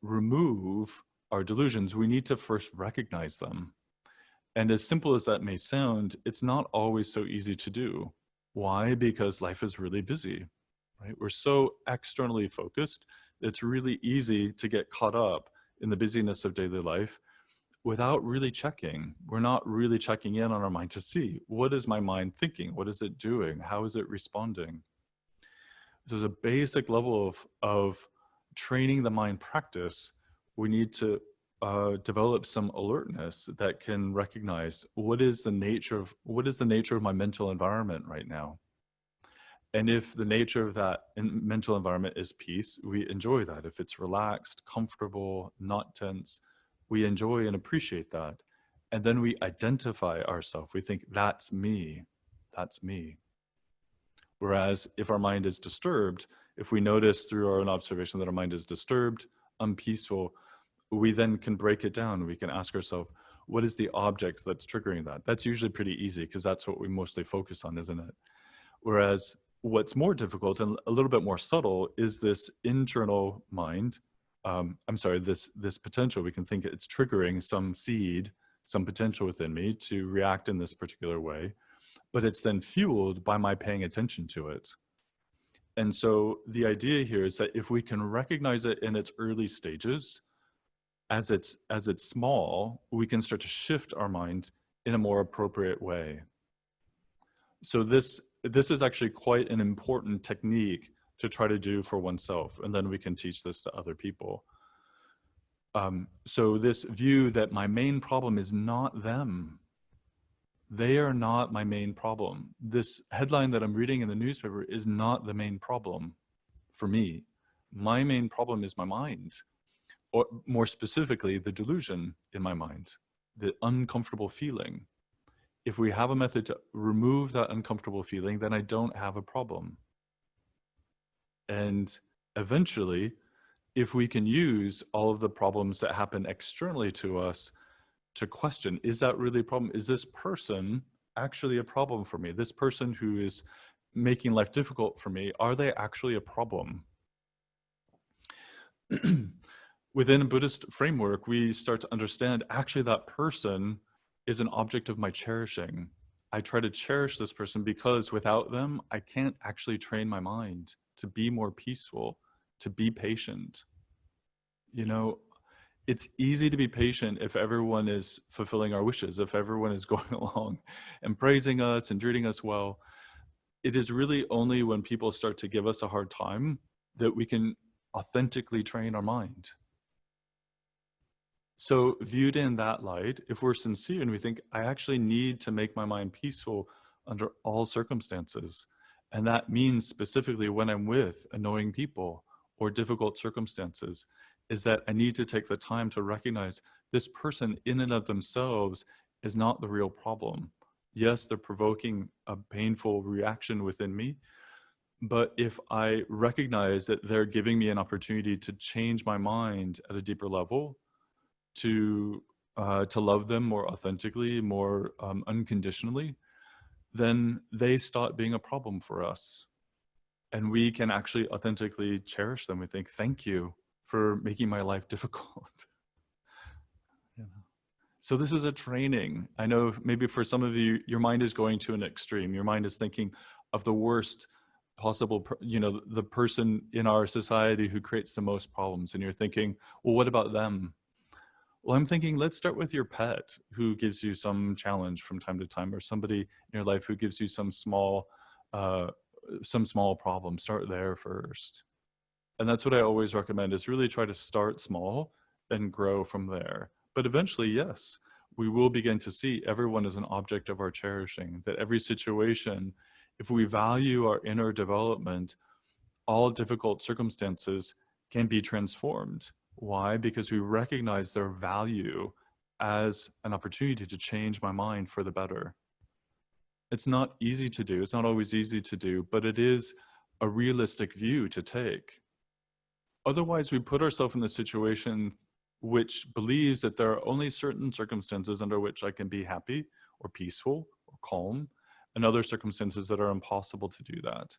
remove our delusions, we need to first recognize them. And as simple as that may sound, it's not always so easy to do. Why? Because life is really busy, right? We're so externally focused, it's really easy to get caught up in the busyness of daily life without really checking. We're not really checking in on our mind to see, what is my mind thinking? What is it doing? How is it responding? So there's a basic level of training the mind practice. We need to develop some alertness that can recognize what is the nature of my mental environment right now. And if the nature of that mental environment is peace, we enjoy that. If it's relaxed, comfortable, not tense, we enjoy and appreciate that. And then we identify ourselves. We think, that's me. That's me. Whereas if our mind is disturbed, if we notice through our own observation that our mind is disturbed, unpeaceful, we then can break it down. We can ask ourselves, what is the object that's triggering that? That's usually pretty easy because that's what we mostly focus on, isn't it? Whereas what's more difficult and a little bit more subtle is this internal mind. This potential. We can think it's triggering some seed, some potential within me to react in this particular way, but it's then fueled by my paying attention to it. And so the idea here is that if we can recognize it in its early stages, as it's small, we can start to shift our mind in a more appropriate way. So this is actually quite an important technique to try to do for oneself, and then we can teach this to other people. So this view that my main problem is not them, They are not my main problem. This headline that I'm reading in the newspaper is not the main problem for me. My main problem is my mind, or more specifically, the delusion in my mind, the uncomfortable feeling. If we have a method to remove that uncomfortable feeling, then I don't have a problem. And eventually, if we can use all of the problems that happen externally to us to question, is that really a problem? Is this person actually a problem for me? This person who is making life difficult for me, are they actually a problem? Within a Buddhist framework, we start to understand actually that person is an object of my cherishing. I try to cherish this person because without them, I can't actually train my mind to be more peaceful, to be patient. You know, it's easy to be patient if everyone is fulfilling our wishes, if everyone is going along and praising us and treating us well. It is really only when people start to give us a hard time that we can authentically train our mind. So viewed in that light, if we're sincere and we think, I actually need to make my mind peaceful under all circumstances, and that means specifically when I'm with annoying people or difficult circumstances, is that I need to take the time to recognize this person in and of themselves is not the real problem. Yes, they're provoking a painful reaction within me, but if I recognize that they're giving me an opportunity to change my mind at a deeper level, to love them more authentically, more unconditionally, then they stop being a problem for us. And we can actually authentically cherish them. We think, thank you for making my life difficult. You know? So this is a training. I know maybe for some of you, your mind is going to an extreme. Your mind is thinking of the worst possible, the person in our society who creates the most problems. And you're thinking, well, what about them? Well, I'm thinking, let's start with your pet who gives you some challenge from time to time, or somebody in your life who gives you some small problem. Start there first. And that's what I always recommend, is really try to start small and grow from there. But eventually, yes, we will begin to see everyone as an object of our cherishing, that every situation, if we value our inner development, all difficult circumstances can be transformed. Why? Because we recognize their value as an opportunity to change my mind for the better. It's not easy to do. It's not always easy to do, but it is a realistic view to take. Otherwise, we put ourselves in a situation which believes that there are only certain circumstances under which I can be happy or peaceful or calm, and other circumstances that are impossible to do that.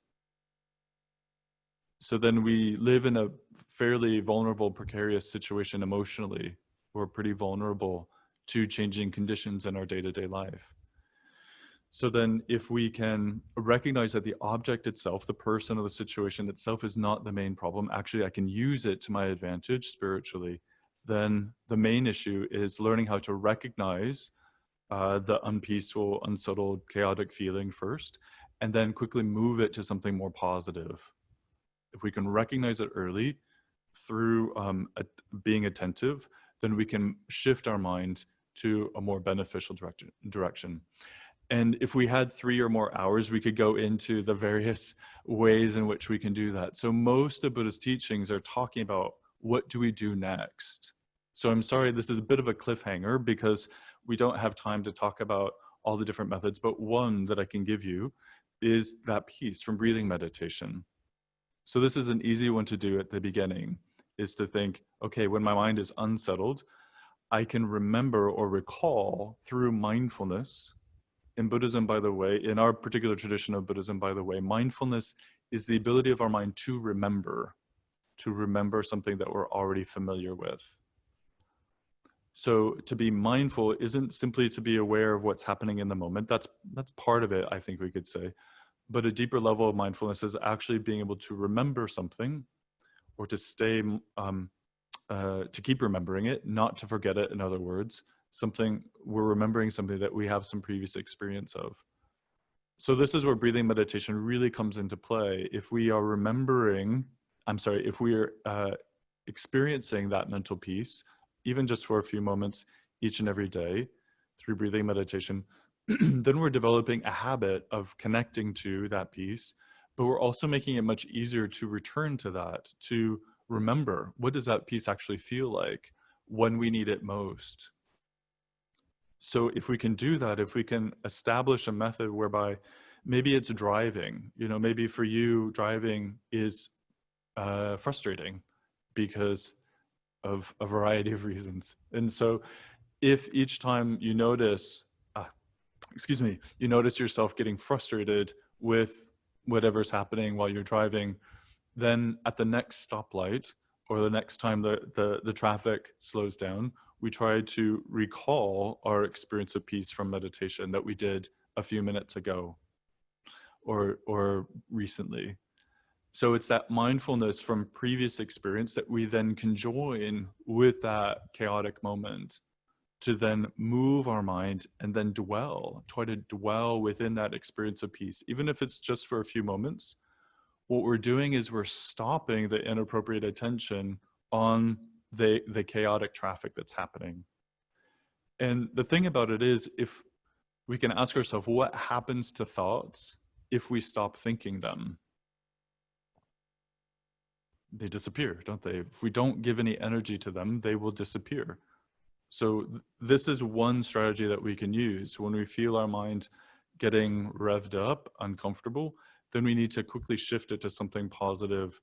So then we live in a fairly vulnerable, precarious situation emotionally. We're pretty vulnerable to changing conditions in our day-to-day life. So then if we can recognize that the object itself, the person or the situation itself, is not the main problem, actually I can use it to my advantage spiritually, then the main issue is learning how to recognize the unpeaceful, unsettled, chaotic feeling first, and then quickly move it to something more positive. If we can recognize it early through being attentive, then we can shift our mind to a more beneficial direction. And if we had 3 or more hours, we could go into the various ways in which we can do that. So most of Buddha's teachings are talking about what do we do next. So I'm sorry, this is a bit of a cliffhanger because we don't have time to talk about all the different methods, but one that I can give you is that piece from breathing meditation. So this is an easy one to do at the beginning, is to think, okay, when my mind is unsettled, I can remember or recall through mindfulness. In Buddhism, by the way, in our particular tradition of Buddhism, by the way, mindfulness is the ability of our mind to remember something that we're already familiar with. So to be mindful isn't simply to be aware of what's happening in the moment. That's part of it, I think we could say. But a deeper level of mindfulness is actually being able to remember something, or to stay, to keep remembering it, not to forget it, in other words. We're remembering something that we have some previous experience of. So this is where breathing meditation really comes into play. If we are experiencing that mental peace, even just for a few moments each and every day through breathing meditation, then we're developing a habit of connecting to that peace, but we're also making it much easier to return to that, to remember what does that peace actually feel like when we need it most. So if we can do that, if we can establish a method whereby maybe it's driving, maybe for you driving is frustrating because of a variety of reasons. And so if each time you notice, you notice yourself getting frustrated with whatever's happening while you're driving, then at the next stoplight or the next time the traffic slows down, we try to recall our experience of peace from meditation that we did a few minutes ago or recently. So it's that mindfulness from previous experience that we then can join with that chaotic moment to then move our mind and then try to dwell within that experience of peace. Even if it's just for a few moments, what we're doing is we're stopping the inappropriate attention on the chaotic traffic that's happening. And the thing about it is, if we can ask ourselves, what happens to thoughts if we stop thinking them? They disappear, don't they? If we don't give any energy to them, they will disappear. So this is one strategy that we can use. When we feel our mind getting revved up, uncomfortable, then we need to quickly shift it to something positive,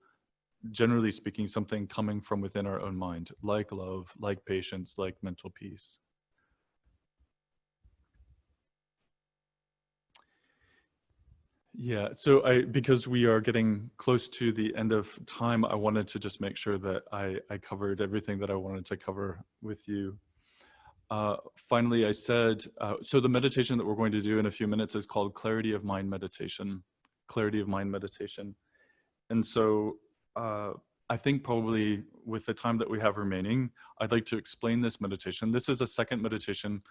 generally speaking, something coming from within our own mind, like love, like patience, like mental peace. Yeah, so because we are getting close to the end of time, I wanted to just make sure that I covered everything that I wanted to cover with you. Finally, I said, so the meditation that we're going to do in a few minutes is called Clarity of Mind Meditation. Clarity of Mind Meditation. And so I think probably with the time that we have remaining, I'd like to explain this meditation. This is a second meditation.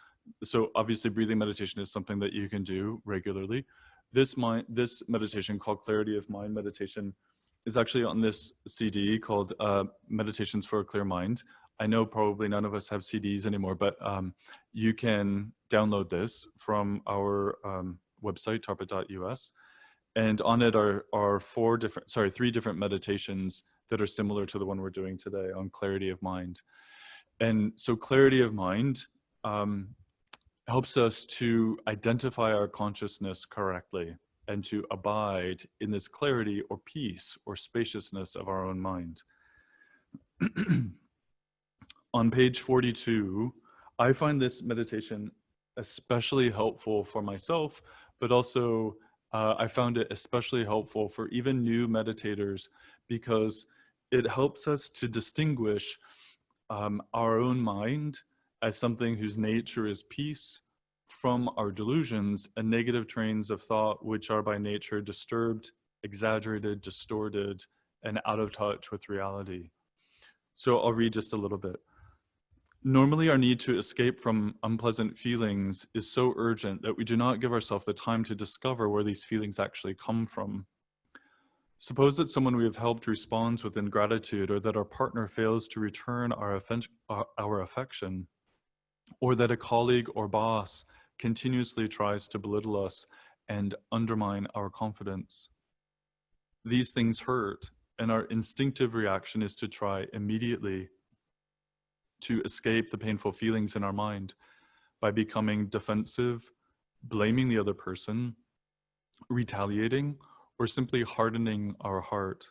So obviously breathing meditation is something that you can do regularly. This meditation called Clarity of Mind Meditation is actually on this CD called Meditations for a Clear Mind. I know probably none of us have CDs anymore, but you can download this from our website, tarpa.us. And on it are three different meditations that are similar to the one we're doing today on clarity of mind. And so clarity of mind helps us to identify our consciousness correctly and to abide in this clarity or peace or spaciousness of our own mind. On page 42, I find this meditation especially helpful for myself, but also I found it especially helpful for even new meditators because it helps us to distinguish our own mind as something whose nature is peace from our delusions and negative trains of thought, which are by nature disturbed, exaggerated, distorted, and out of touch with reality. So I'll read just a little bit. Normally, our need to escape from unpleasant feelings is so urgent that we do not give ourselves the time to discover where these feelings actually come from. Suppose that someone we have helped responds with ingratitude, or that our partner fails to return our affection, or that a colleague or boss continuously tries to belittle us and undermine our confidence. These things hurt, and our instinctive reaction is to try immediately to escape the painful feelings in our mind by becoming defensive, blaming the other person, retaliating, or simply hardening our heart.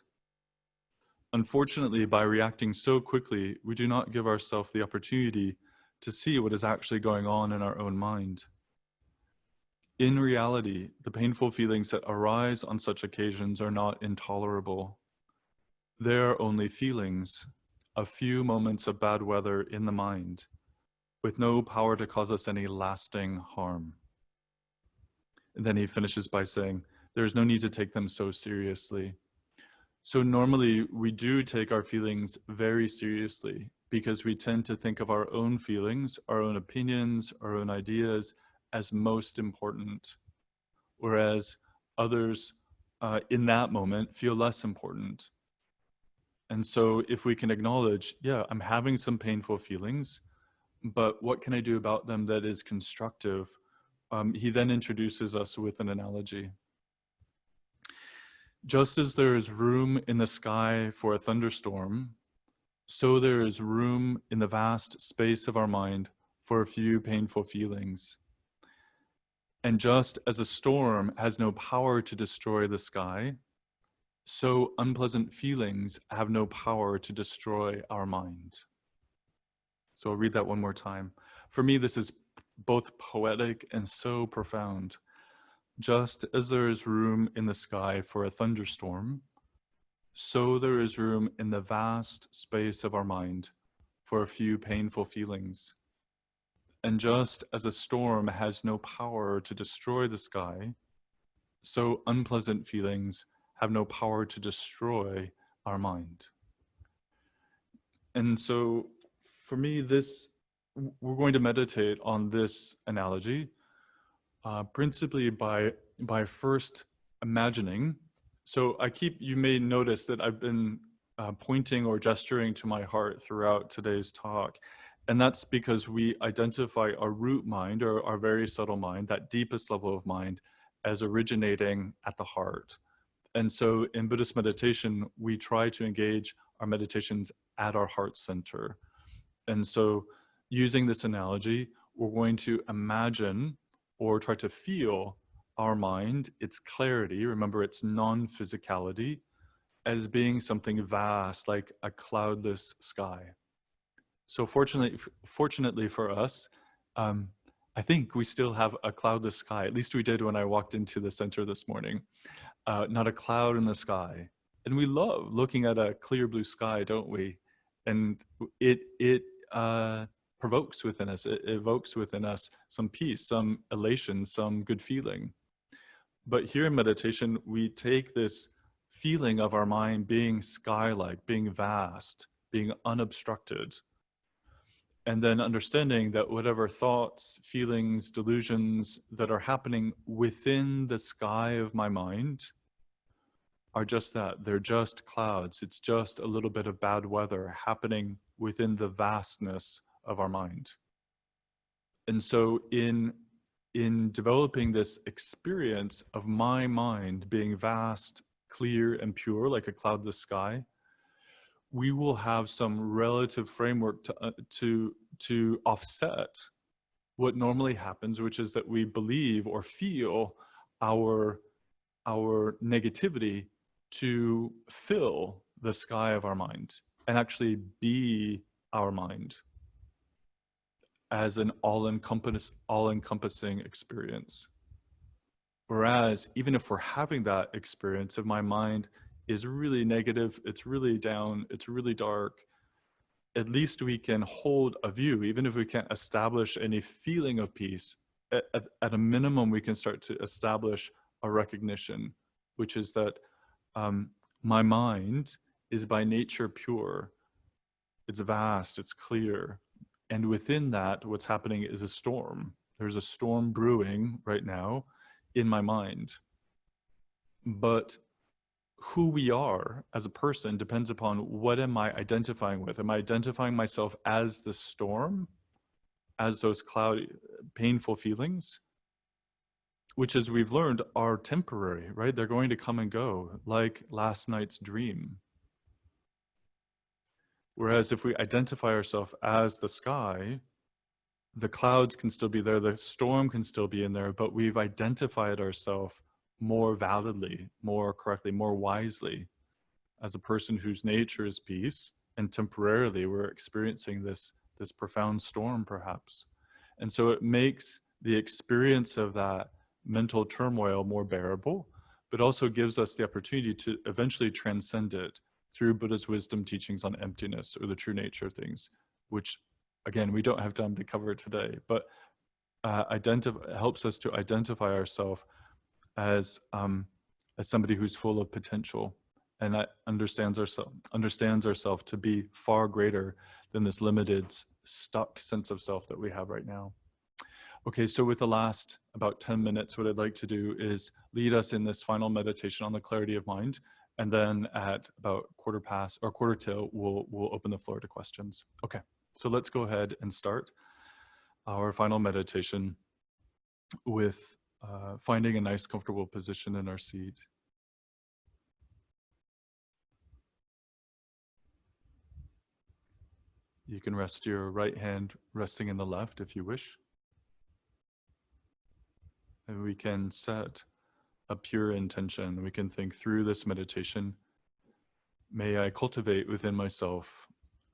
Unfortunately, by reacting so quickly, we do not give ourselves the opportunity to see what is actually going on in our own mind. In reality, the painful feelings that arise on such occasions are not intolerable. They are only feelings, a few moments of bad weather in the mind, with no power to cause us any lasting harm. And then he finishes by saying, there's no need to take them so seriously. So normally we do take our feelings very seriously because we tend to think of our own feelings, our own opinions, our own ideas as most important, whereas others in that moment feel less important. And so if we can acknowledge, yeah, I'm having some painful feelings, but what can I do about them that is constructive? he then introduces us with an analogy. Just as there is room in the sky for a thunderstorm, so there is room in the vast space of our mind for a few painful feelings. And just as a storm has no power to destroy the sky, so unpleasant feelings have no power to destroy our mind. So I'll read that one more time. For me, this is both poetic and so profound. Just as there is room in the sky for a thunderstorm, so there is room in the vast space of our mind for a few painful feelings. And just as a storm has no power to destroy the sky, so unpleasant feelings have no power to destroy our mind. And so for me, we're going to meditate on this analogy, principally by first imagining. So you may notice that I've been pointing or gesturing to my heart throughout today's talk. And that's because we identify our root mind, or our very subtle mind, that deepest level of mind, as originating at the heart. And so in Buddhist meditation, we try to engage our meditations at our heart center. And so using this analogy, we're going to imagine or try to feel our mind, its clarity, remember its non-physicality, as being something vast, like a cloudless sky. So fortunately for us, I think we still have a cloudless sky. At least we did when I walked into the center this morning. Not a cloud in the sky. And we love looking at a clear blue sky, don't we? And it provokes within us, it evokes within us some peace, some elation, some good feeling. But here in meditation, we take this feeling of our mind being sky-like, being vast, being unobstructed, and then understanding that whatever thoughts, feelings, delusions that are happening within the sky of my mind are just that. They're just clouds. It's just a little bit of bad weather happening within the vastness of our mind. And so in developing this experience of my mind being vast, clear, and pure, like a cloudless sky, we will have some relative framework to offset what normally happens, which is that we believe or feel our negativity to fill the sky of our mind and actually be our mind as an all-encompassing experience. Whereas even if we're having that experience of my mind is really negative, it's really down, it's really dark, at least we can hold a view. Even if we can't establish any feeling of peace, at a minimum, we can start to establish a recognition, which is that my mind is by nature pure. It's vast, it's clear. And within that, what's happening is a storm. There's a storm brewing right now in my mind. But who we are as a person depends upon what am I identifying with. Am I identifying myself as the storm, as those cloudy, painful feelings, which, as we've learned, are temporary, right? They're going to come and go, like last night's dream. Whereas if we identify ourselves as the sky, the clouds can still be there, the storm can still be in there, but we've identified ourselves more validly, more correctly, more wisely as a person whose nature is peace, and temporarily we're experiencing this profound storm perhaps. And so it makes the experience of that mental turmoil more bearable, but also gives us the opportunity to eventually transcend it through Buddha's wisdom teachings on emptiness, or the true nature of things, which again, we don't have time to cover today, but helps us to identify ourselves as somebody who's full of potential, and that understands ourselves to be far greater than this limited, stuck sense of self that we have right now. Okay, so with the last about 10 minutes, what I'd like to do is lead us in this final meditation on the clarity of mind, and then at about quarter till, we'll open the floor to questions. Okay, so let's go ahead and start our final meditation. with finding a nice, comfortable position in our seat. You can rest your right hand resting in the left if you wish. And we can set a pure intention. We can think through this meditation. May I cultivate within myself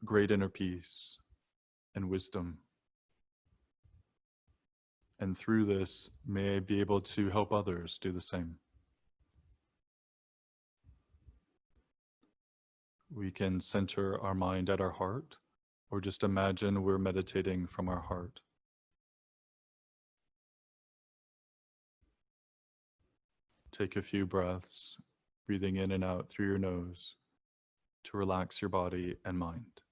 great inner peace and wisdom. And through this, may I be able to help others do the same. We can center our mind at our heart, or just imagine we're meditating from our heart. Take a few breaths, breathing in and out through your nose to relax your body and mind.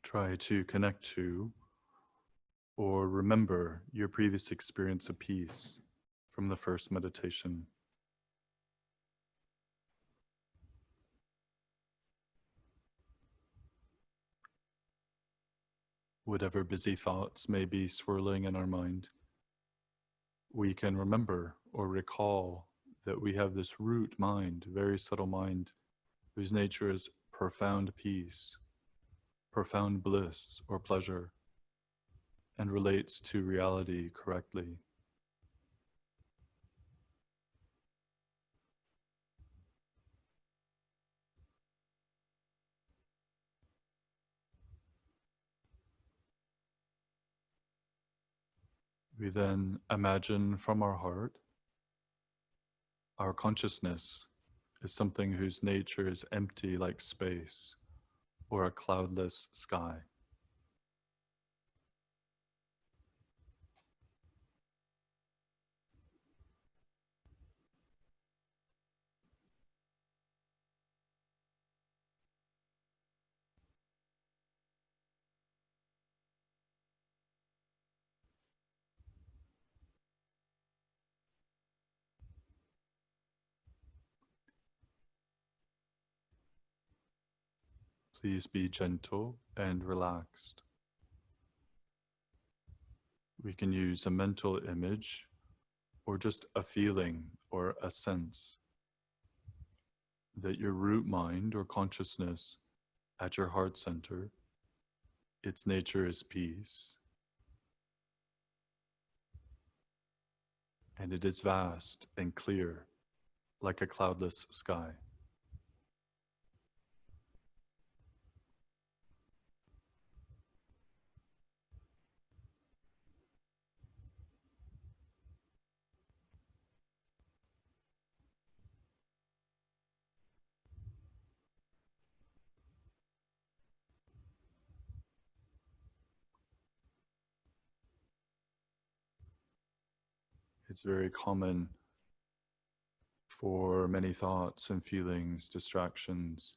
Try to connect to or remember your previous experience of peace from the first meditation. Whatever busy thoughts may be swirling in our mind, we can remember or recall that we have this root mind, very subtle mind, whose nature is profound peace, profound bliss or pleasure, and relates to reality correctly. We then imagine from our heart, our consciousness is something whose nature is empty like space or a cloudless sky. Please be gentle and relaxed. We can use a mental image or just a feeling or a sense that your root mind or consciousness at your heart center, its nature is peace, and it is vast and clear like a cloudless sky. It's very common for many thoughts and feelings, distractions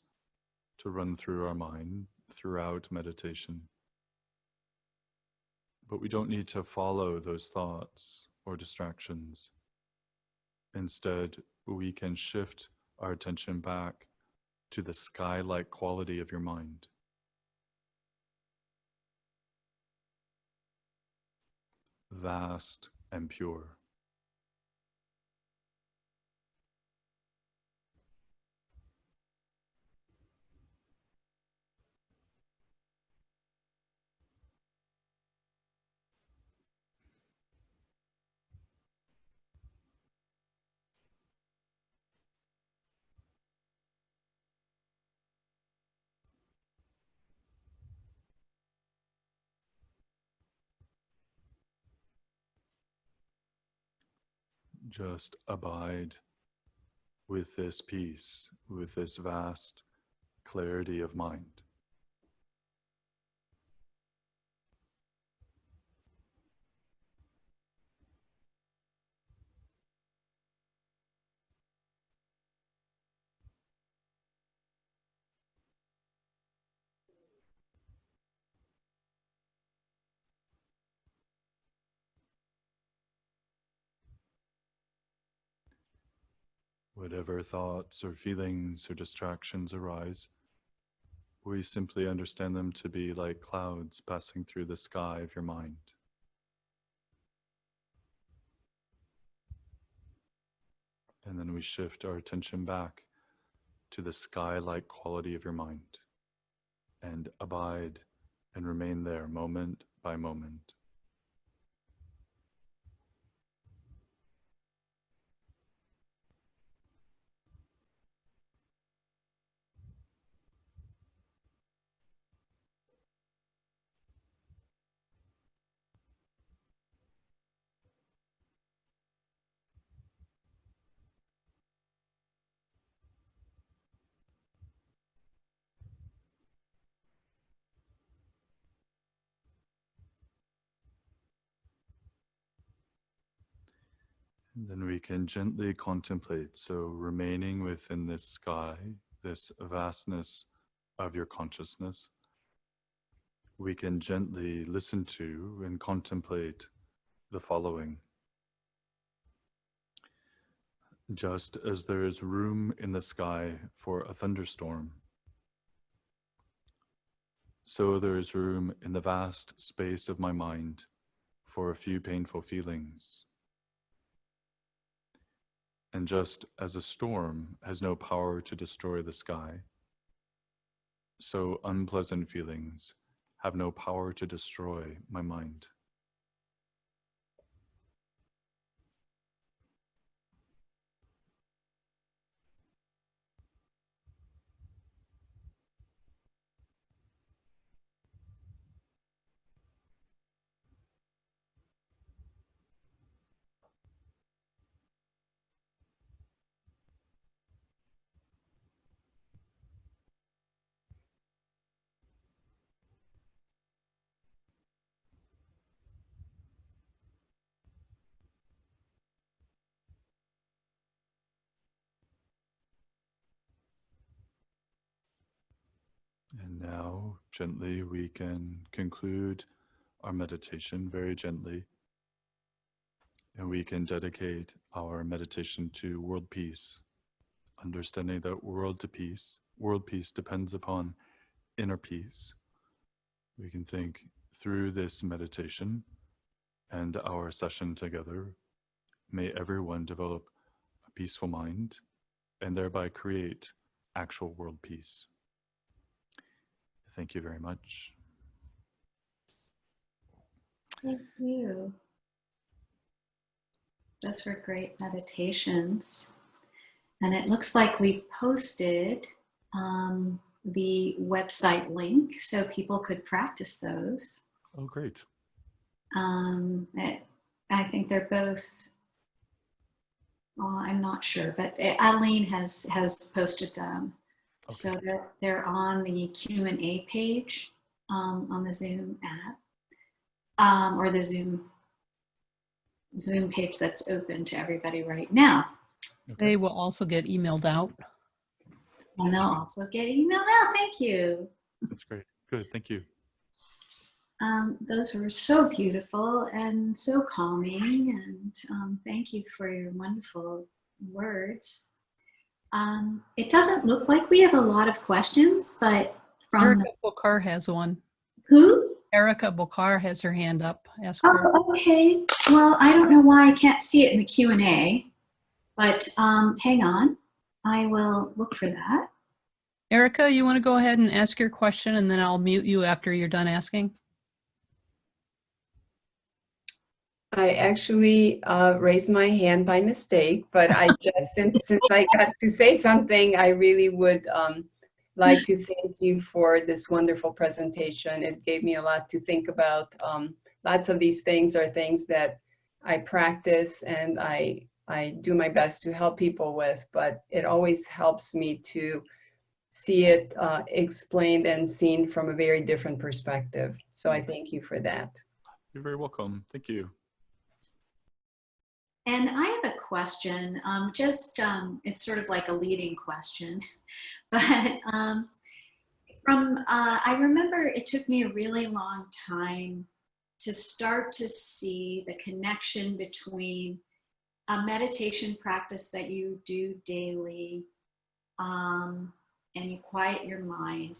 to run through our mind throughout meditation. But we don't need to follow those thoughts or distractions. Instead, we can shift our attention back to the sky-like quality of your mind. Vast and pure. Just abide with this peace, with this vast clarity of mind. Whatever thoughts or feelings or distractions arise, we simply understand them to be like clouds passing through the sky of your mind. And then we shift our attention back to the sky-like quality of your mind and abide and remain there moment by moment. And then we can gently contemplate, so remaining within this sky, this vastness of your consciousness, we can gently listen to and contemplate the following. Just as there is room in the sky for a thunderstorm, so there is room in the vast space of my mind for a few painful feelings. And just as a storm has no power to destroy the sky, so unpleasant feelings have no power to destroy my mind. And now, gently, we can conclude our meditation very gently. And we can dedicate our meditation to world peace, understanding that world peace depends upon inner peace. We can think through this meditation and our session together, may everyone develop a peaceful mind and thereby create actual world peace. Thank you very much. Thank you. Those were great meditations. And it looks like we've posted the website link so people could practice those. Oh, great. I think they're both, well, I'm not sure, but Eileen has posted them. Okay. So they're on the Q&A page on the Zoom app or the Zoom page that's open to everybody right now. Okay. They will also get emailed out. And they'll also get emailed out. Thank you. That's great. Good. Thank you. Those were so beautiful and so calming. And thank you for your wonderful words. It doesn't look like we have a lot of questions, but from Erica Bokar has one. Who? Erica Bokar has her hand up. Ask her. Oh, okay. Well, I don't know why I can't see it in the Q&A, but hang on. I will look for that. Erica, you want to go ahead and ask your question, and then I'll mute you after you're done asking? I actually raised my hand by mistake, but I just, since I got to say something, I really would like to thank you for this wonderful presentation. It gave me a lot to think about. Lots of these things are things that I practice and I do my best to help people with, but it always helps me to see it explained and seen from a very different perspective. So I thank you for that. You're very welcome. Thank you. And I have a question, it's sort of like a leading question, but I remember it took me a really long time to start to see the connection between a meditation practice that you do daily, and you quiet your mind,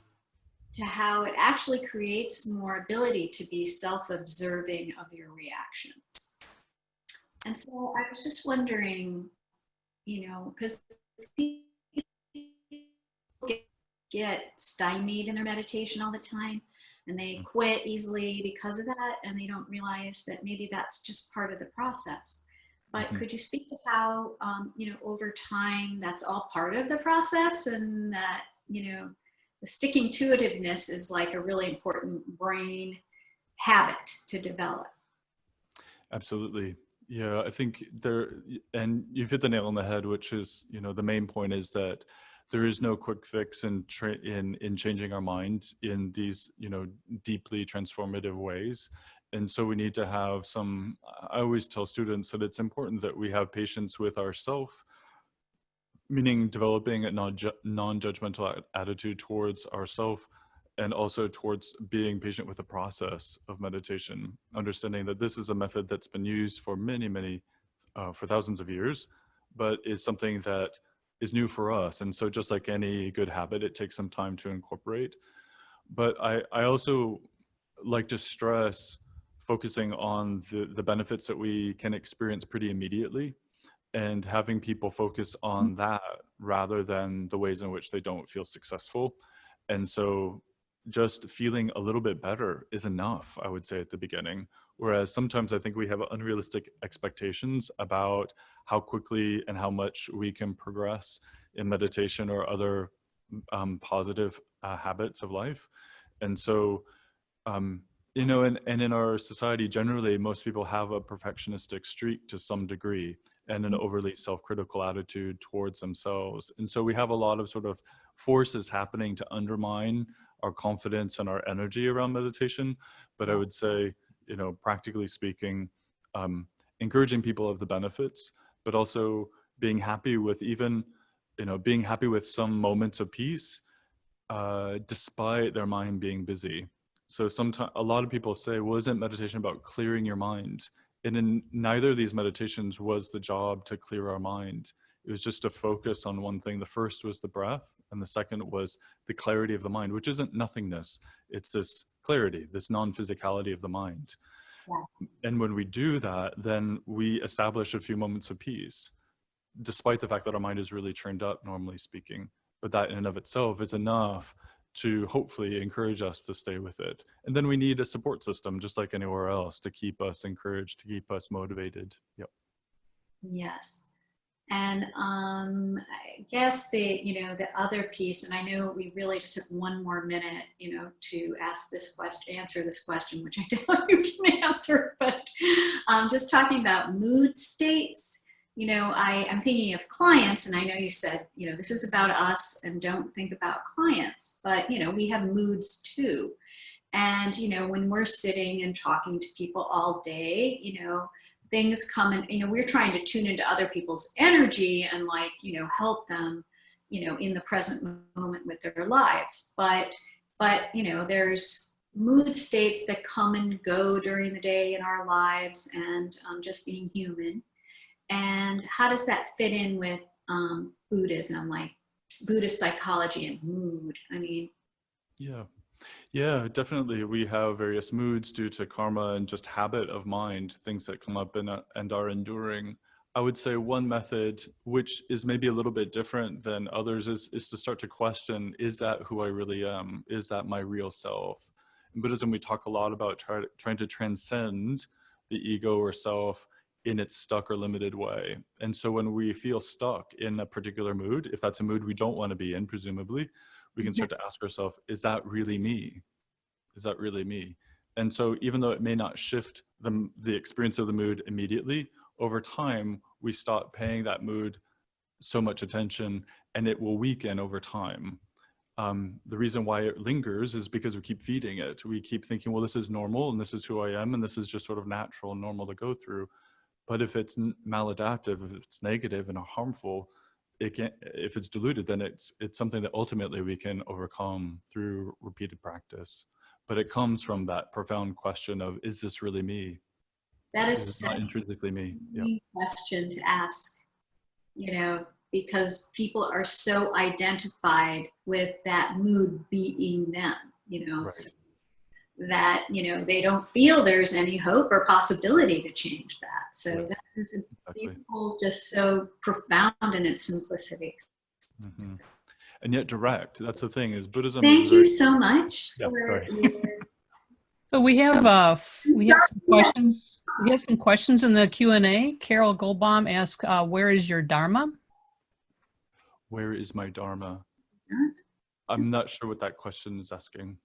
to how it actually creates more ability to be self-observing of your reactions. And so I was just wondering, because people get stymied in their meditation all the time, and they quit easily because of that, and they don't realize that maybe that's just part of the process. But could you speak to how, over time, that's all part of the process, and that, the sticking to itiveness is like a really important brain habit to develop? Absolutely. Yeah, I think and you've hit the nail on the head, which is, the main point is that there is no quick fix in changing our mind in these, deeply transformative ways. And so we need to have I always tell students that it's important that we have patience with ourself, meaning developing a non-judgmental attitude towards ourself, and also towards being patient with the process of meditation, understanding that this is a method that's been used for for thousands of years, but is something that is new for us. And so just like any good habit, it takes some time to incorporate. But I also like to stress focusing on the benefits that we can experience pretty immediately, and having people focus on that rather than the ways in which they don't feel successful. And so just feeling a little bit better is enough, I would say, at the beginning. Whereas sometimes I think we have unrealistic expectations about how quickly and how much we can progress in meditation or other positive habits of life. And so, and in our society, generally, most people have a perfectionistic streak to some degree, and an overly self-critical attitude towards themselves. And so we have a lot of sort of forces happening to undermine our confidence and our energy around meditation. But I would say, practically speaking, encouraging people of the benefits, but also being happy with being happy with some moments of peace, despite their mind being busy. So sometimes a lot of people say, well, isn't meditation about clearing your mind? And in neither of these meditations was the job to clear our mind. It was just to focus on one thing. The first was the breath, and the second was the clarity of the mind, which isn't nothingness. It's this clarity, this non-physicality of the mind. Yeah. And when we do that, then we establish a few moments of peace, despite the fact that our mind is really churned up, normally speaking. But that in and of itself is enough to hopefully encourage us to stay with it. And then we need a support system, just like anywhere else, to keep us encouraged, to keep us motivated. Yep. Yes. And I guess the other piece, and I know we really just have one more minute, to answer this question, which I don't know you can answer, but just talking about mood states. I'm thinking of clients, and I know you said, this is about us and don't think about clients, but, we have moods too. And, when we're sitting and talking to people all day, things come and, we're trying to tune into other people's energy and help them, in the present moment with their lives. But, there's mood states that come and go during the day in our lives, and just being human. And how does that fit in with Buddhism, like Buddhist psychology and mood? I mean, yeah, definitely. We have various moods due to karma and just habit of mind, things that come up and are enduring. I would say one method, which is maybe a little bit different than others, is to start to question, is that who I really am? Is that my real self? In Buddhism, we talk a lot about trying to transcend the ego or self in its stuck or limited way. And so when we feel stuck in a particular mood, if that's a mood we don't want to be in, presumably, we can start to ask ourselves, is that really me? Is that really me? And so even though it may not shift the experience of the mood immediately, over time, we stop paying that mood so much attention, and it will weaken over time. The reason why it lingers is because we keep feeding it. We keep thinking, well, this is normal, and this is who I am, and this is just sort of natural and normal to go through. But if it's maladaptive, if it's negative and harmful, if it's diluted, then it's something that ultimately we can overcome through repeated practice. But it comes from that profound question of, is this really me? That is It's not such intrinsically me. a Yeah. key question to ask, because people are so identified with that mood being them, Right. so that, they don't feel there's any hope or possibility to change that. So Right. that is Exactly. beautiful, just so profound in its simplicity. Hmm. And yet direct. That's the thing, is Buddhism is Thank very, you so much yeah, for sorry. your So we have some questions. We have some questions in the Q&A. Carol Goldbaum asks, where is your Dharma? Where is my Dharma? I'm not sure what that question is asking.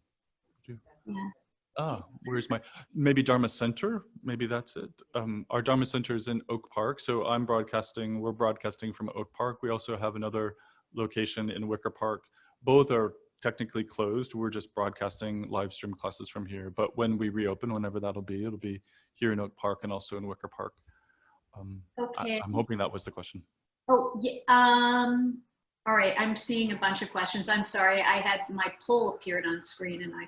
Yeah. Where's maybe Dharma Center? Maybe that's it. Our Dharma Center is in Oak Park. So we're broadcasting from Oak Park. We also have another location in Wicker Park. Both are technically closed. We're just broadcasting live stream classes from here. But when we reopen, whenever it'll be here in Oak Park and also in Wicker Park. Okay. I'm hoping that was the question. Oh, yeah. All right. I'm seeing a bunch of questions. I'm sorry. I had my poll appeared on screen and I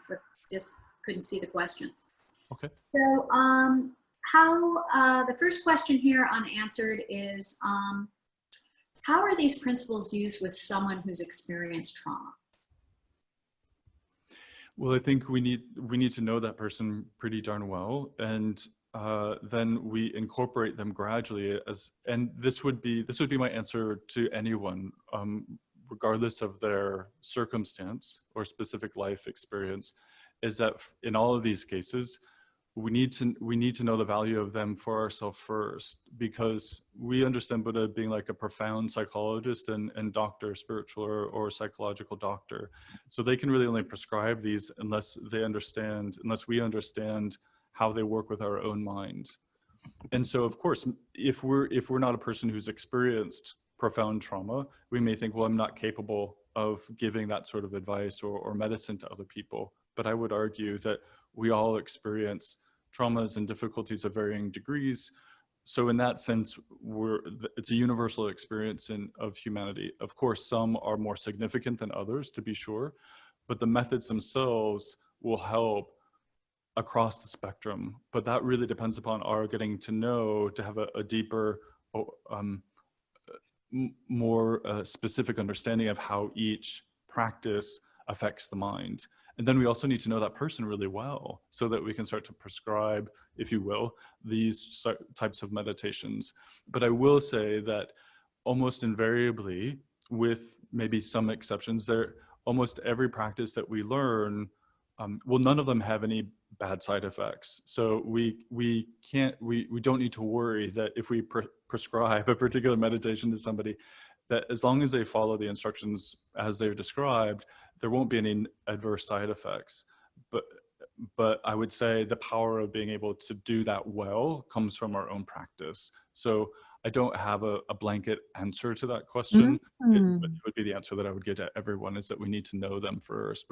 just couldn't see the questions. Okay. So, the first question here unanswered is, how are these principles used with someone who's experienced trauma? Well, I think we need to know that person pretty darn well, and then we incorporate them gradually. And this would be my answer to anyone, regardless of their circumstance or specific life experience, is that in all of these cases, we need to know the value of them for ourselves first, because we understand Buddha being like a profound psychologist and doctor, spiritual or psychological doctor. So they can really only prescribe these unless we understand how they work with our own mind. And so, of course, if we're not a person who's experienced profound trauma, we may think, well, I'm not capable of giving that sort of advice or medicine to other people. But I would argue that we all experience traumas and difficulties of varying degrees. So in that sense, it's a universal experience of humanity. Of course, some are more significant than others, to be sure, but the methods themselves will help across the spectrum. But that really depends upon our getting to know, to have a deeper, more specific understanding of how each practice affects the mind. And then we also need to know that person really well so that we can start to prescribe, if you will, these types of meditations. But I will say that almost invariably, with maybe some exceptions, almost every practice that we learn, none of them have any bad side effects. So we don't need to worry that if we prescribe a particular meditation to somebody, that as long as they follow the instructions as they're described, there won't be any adverse side effects. But I would say the power of being able to do that well comes from our own practice. So I don't have a blanket answer to that question. Mm-hmm. It would be the answer that I would give to everyone, is that we need to know them first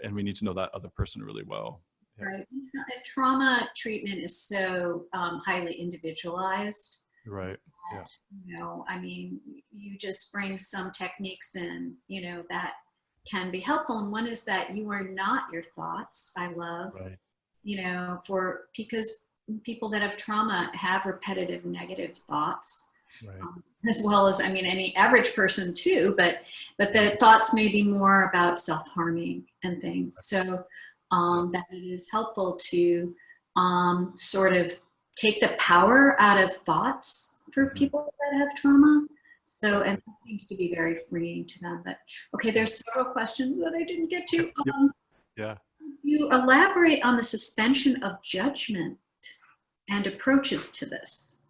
and we need to know that other person really well. Yeah. Right. And trauma treatment is so highly individualized. Right. Yeah. That, I mean, you just bring some techniques in, that can be helpful. And one is that you are not your thoughts. I love, Right. Because people that have trauma have repetitive negative thoughts. Right. As well as, any average person too, but the thoughts may be more about self-harming and things. So that it is helpful to sort of take the power out of thoughts for people that have trauma. So, and that seems to be very freeing to them. But okay, there's several questions that I didn't get to. Yeah. You elaborate on the suspension of judgment and approaches to this.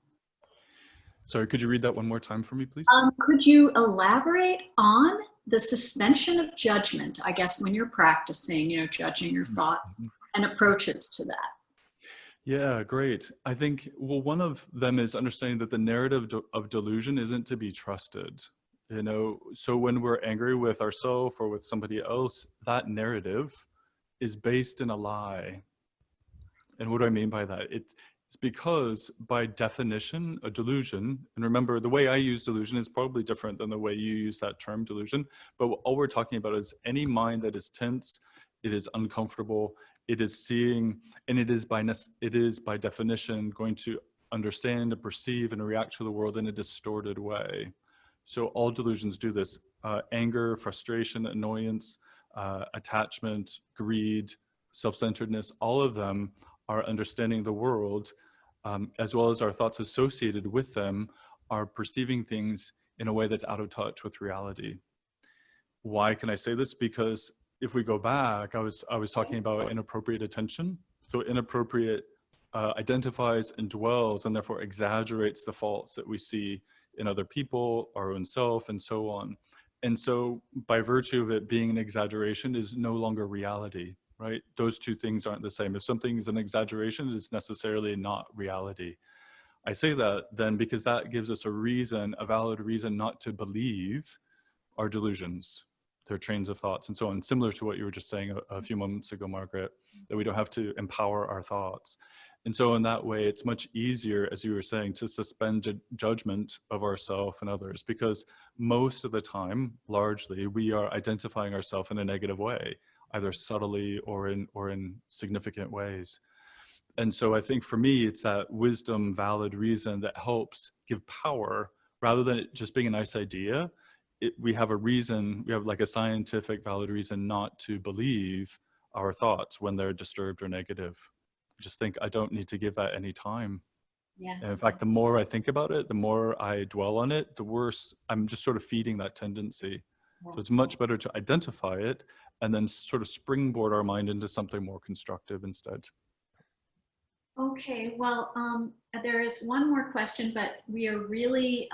Sorry, could you read that one more time for me, please? Could you elaborate on the suspension of judgment, I guess, when you're practicing, judging your thoughts and approaches to that? Yeah, great. I think, one of them is understanding that the narrative of delusion isn't to be trusted. So when we're angry with ourselves or with somebody else, that narrative is based in a lie. And what do I mean by that? It's because by definition, a delusion, and remember the way I use delusion is probably different than the way you use that term delusion, but all we're talking about is any mind that is tense, it is uncomfortable, it is seeing, and it is by definition going to understand and perceive and react to the world in a distorted way. So all delusions do this. Anger, frustration, annoyance, attachment, greed, self-centeredness, all of them are understanding the world, as well as our thoughts associated with them are perceiving things in a way that's out of touch with reality. Why can I say this? Because if we go back, I was talking about inappropriate attention. So inappropriate identifies and dwells and therefore exaggerates the faults that we see in other people, our own self, and so on. And so by virtue of it being an exaggeration is no longer reality, right? Those two things aren't the same. If something is an exaggeration, it is necessarily not reality. I say that then because that gives us a reason, a valid reason not to believe our delusions, their trains of thoughts and so on, similar to what you were just saying a few moments ago, Margaret, that we don't have to empower our thoughts. And so in that way, it's much easier, as you were saying, to suspend judgment of ourselves and others, because most of the time, largely, we are identifying ourselves in a negative way, either subtly or in significant ways. And so I think for me, it's that wisdom, valid reason that helps give power, rather than it just being a nice idea. We have a reason, we have like a scientific valid reason not to believe our thoughts when they're disturbed or negative. I just think I don't need to give that any time. Yeah. And in fact, the more I think about it, the more I dwell on it, the worse I'm just sort of feeding that tendency. Yeah. So it's much better to identify it and then sort of springboard our mind into something more constructive instead. Okay, well, there is one more question, but we are really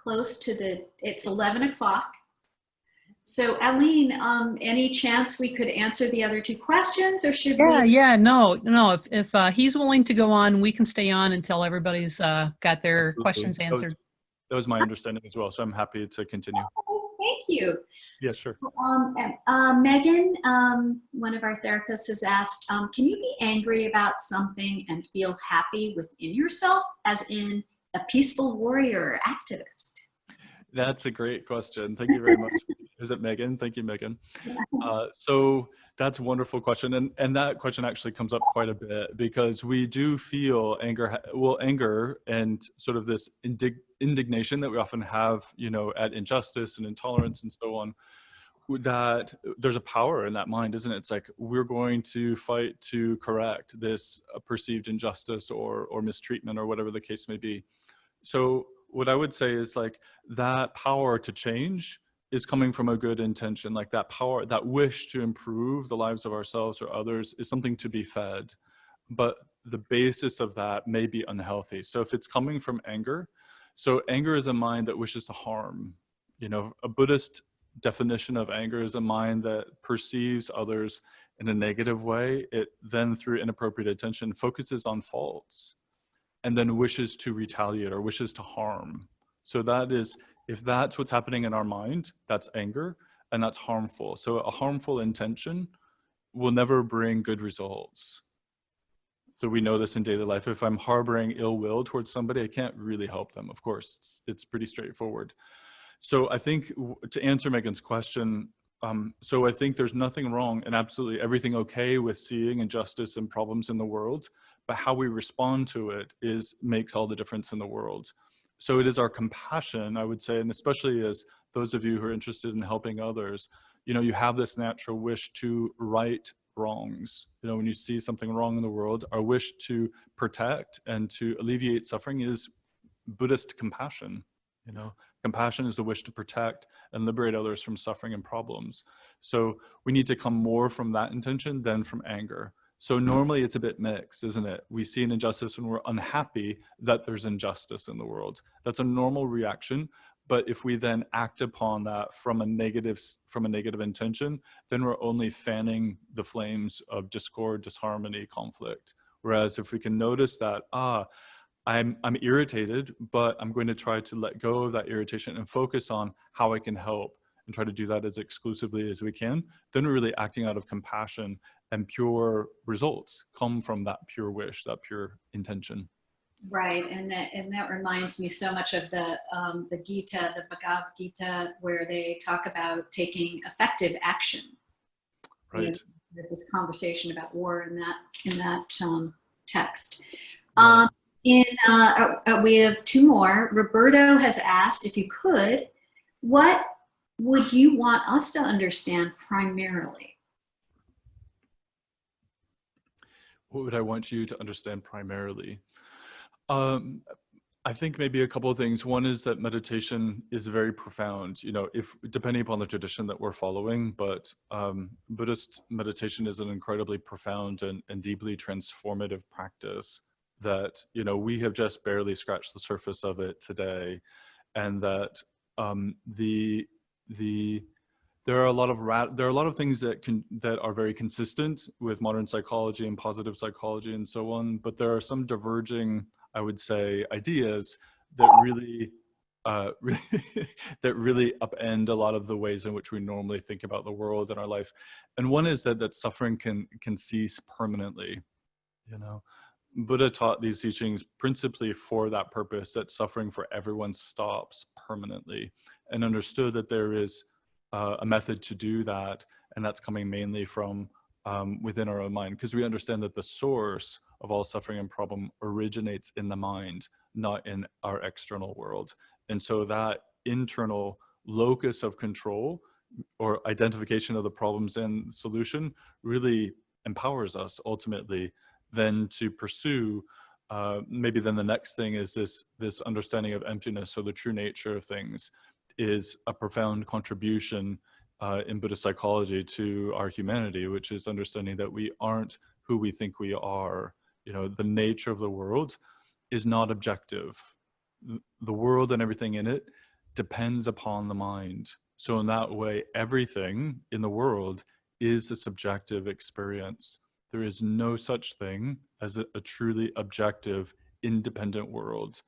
close to it's 11 o'clock. So Aline, any chance we could answer the other two questions, or should we? Yeah, no. If he's willing to go on, we can stay on until everybody's got their Absolutely. questions answered. That was my understanding as well, so I'm happy to continue. Thank you. Yeah, sure. Megan, one of our therapists has asked, can you be angry about something and feel happy within yourself, as in a peaceful warrior or activist? That's a great question. Thank you very much. Is it Megan? Thank you, Megan. So that's a wonderful question. And that question actually comes up quite a bit, because we do feel anger and sort of this indignation that we often have, at injustice and intolerance and so on, that there's a power in that mind, isn't it? It's like, we're going to fight to correct this perceived injustice or mistreatment or whatever the case may be. So what I would say is, like, that power to change is coming from a good intention. Like, that power, that wish to improve the lives of ourselves or others is something to be fed. But the basis of that may be unhealthy. So if it's coming from anger, so anger is a mind that wishes to harm. A Buddhist definition of anger is a mind that perceives others in a negative way. It then, through inappropriate attention, focuses on faults and then wishes to retaliate or wishes to harm. So that is, if that's what's happening in our mind, that's anger, and that's harmful. So a harmful intention will never bring good results. So we know this in daily life. If I'm harboring ill will towards somebody, I can't really help them. Of course, it's pretty straightforward. So I think, to answer Megan's question, so I think there's nothing wrong and absolutely everything okay with seeing injustice and problems in the world, but how we respond to it makes all the difference in the world. So it is our compassion, I would say, and especially as those of you who are interested in helping others, you have this natural wish to right wrongs. When you see something wrong in the world, our wish to protect and to alleviate suffering is Buddhist compassion. Compassion is the wish to protect and liberate others from suffering and problems. So we need to come more from that intention than from anger. So normally it's a bit mixed, isn't it? We see an injustice and we're unhappy that there's injustice in the world. That's a normal reaction. But if we then act upon that from a negative intention, then we're only fanning the flames of discord, disharmony, conflict. Whereas if we can notice that, I'm irritated, but I'm going to try to let go of that irritation and focus on how I can help and try to do that as exclusively as we can, then we're really acting out of compassion, and pure results come from that pure wish, that pure intention. Right, and that reminds me so much of the Gita, the Bhagavad Gita, where they talk about taking effective action. Right. there's this conversation about war in that text. Right. We have two more. Roberto has asked, if you could, what would you want us to understand primarily? What would I want you to understand primarily? I think maybe a couple of things. One is that meditation is very profound, you know, if depending upon the tradition that we're following, but Buddhist meditation is an incredibly profound and deeply transformative practice that, you know, we have just barely scratched the surface of it today. And that there are a lot of things that are very consistent with modern psychology and positive psychology and so on, but there are some diverging, I would say, ideas that really that really upend a lot of the ways in which we normally think about the world and our life. And one is that suffering can cease permanently. You know, Buddha taught these teachings principally for that purpose, that suffering for everyone stops permanently, and understood that there is a method to do that, and that's coming mainly from within our own mind, because we understand that the source of all suffering and problem originates in the mind, not in our external world. And so that internal locus of control or identification of the problems and solution really empowers us ultimately then to pursue maybe then the next thing is this understanding of emptiness, or the true nature of things, is a profound contribution in Buddhist psychology to our humanity, which is understanding that we aren't who we think we are. You know, the nature of the world is not objective. The world and everything in it depends upon the mind. So in that way, everything in the world is a subjective experience. There is no such thing as a truly objective, independent world.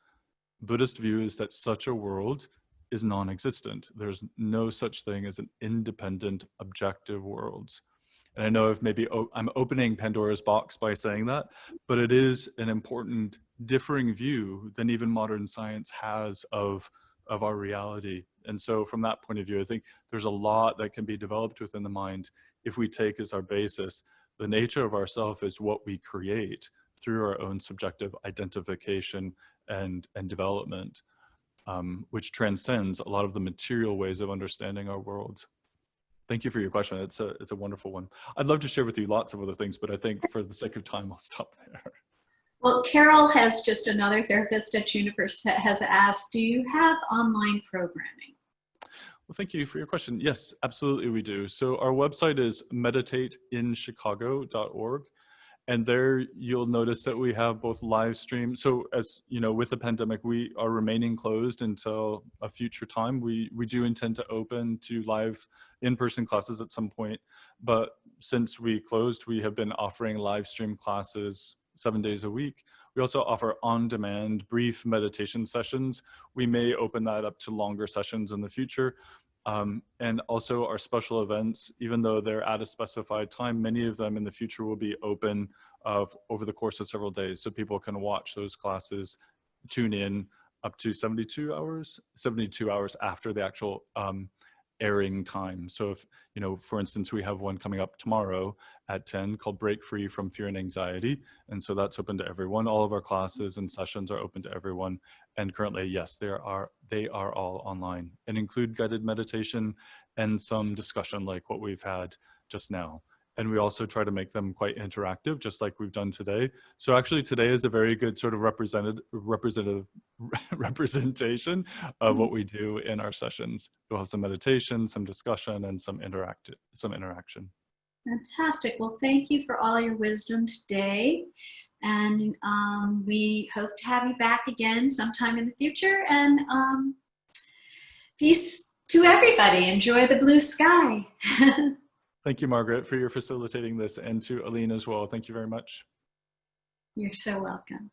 Buddhist view is that such a world is non-existent. There's no such thing as an independent, objective world. And I know if maybe I'm opening Pandora's box by saying that, but it is an important differing view than even modern science has of our reality. And so from that point of view, I think there's a lot that can be developed within the mind if we take as our basis the nature of ourself is what we create through our own subjective identification and development, which transcends a lot of the material ways of understanding our world. Thank you for your question. It's a wonderful one. I'd love to share with you lots of other things, but I think for the sake of time, I'll stop there. Well, Carol has just another therapist at Juniper has asked, do you have online programming? Well, thank you for your question. Yes, absolutely we do. So our website is meditateinchicago.org. And there you'll notice that we have both live stream. So as you know, with the pandemic, we are remaining closed until a future time. We do intend to open to live in-person classes at some point. But since we closed, we have been offering live stream classes 7 days a week. We also offer on-demand brief meditation sessions. We may open that up to longer sessions in the future. And also our special events, even though they're at a specified time, many of them in the future will be open over the course of several days. So people can watch those classes, tune in up to 72 hours after the actual airing time. So if, you know, for instance, we have one coming up tomorrow at 10 called Break Free from Fear and Anxiety. And so that's open to everyone. All of our classes and sessions are open to everyone. And currently, yes, they are all online and include guided meditation and some discussion like what we've had just now. And we also try to make them quite interactive, just like we've done today. So actually today is a very good sort of representation of what we do in our sessions. We'll have some meditation, some discussion, and some interaction. Fantastic. Well, thank you for all your wisdom today. And we hope to have you back again sometime in the future. And peace to everybody. Enjoy the blue sky. Thank you, Margaret, for your facilitating this, and to Aline as well. Thank you very much. You're so welcome.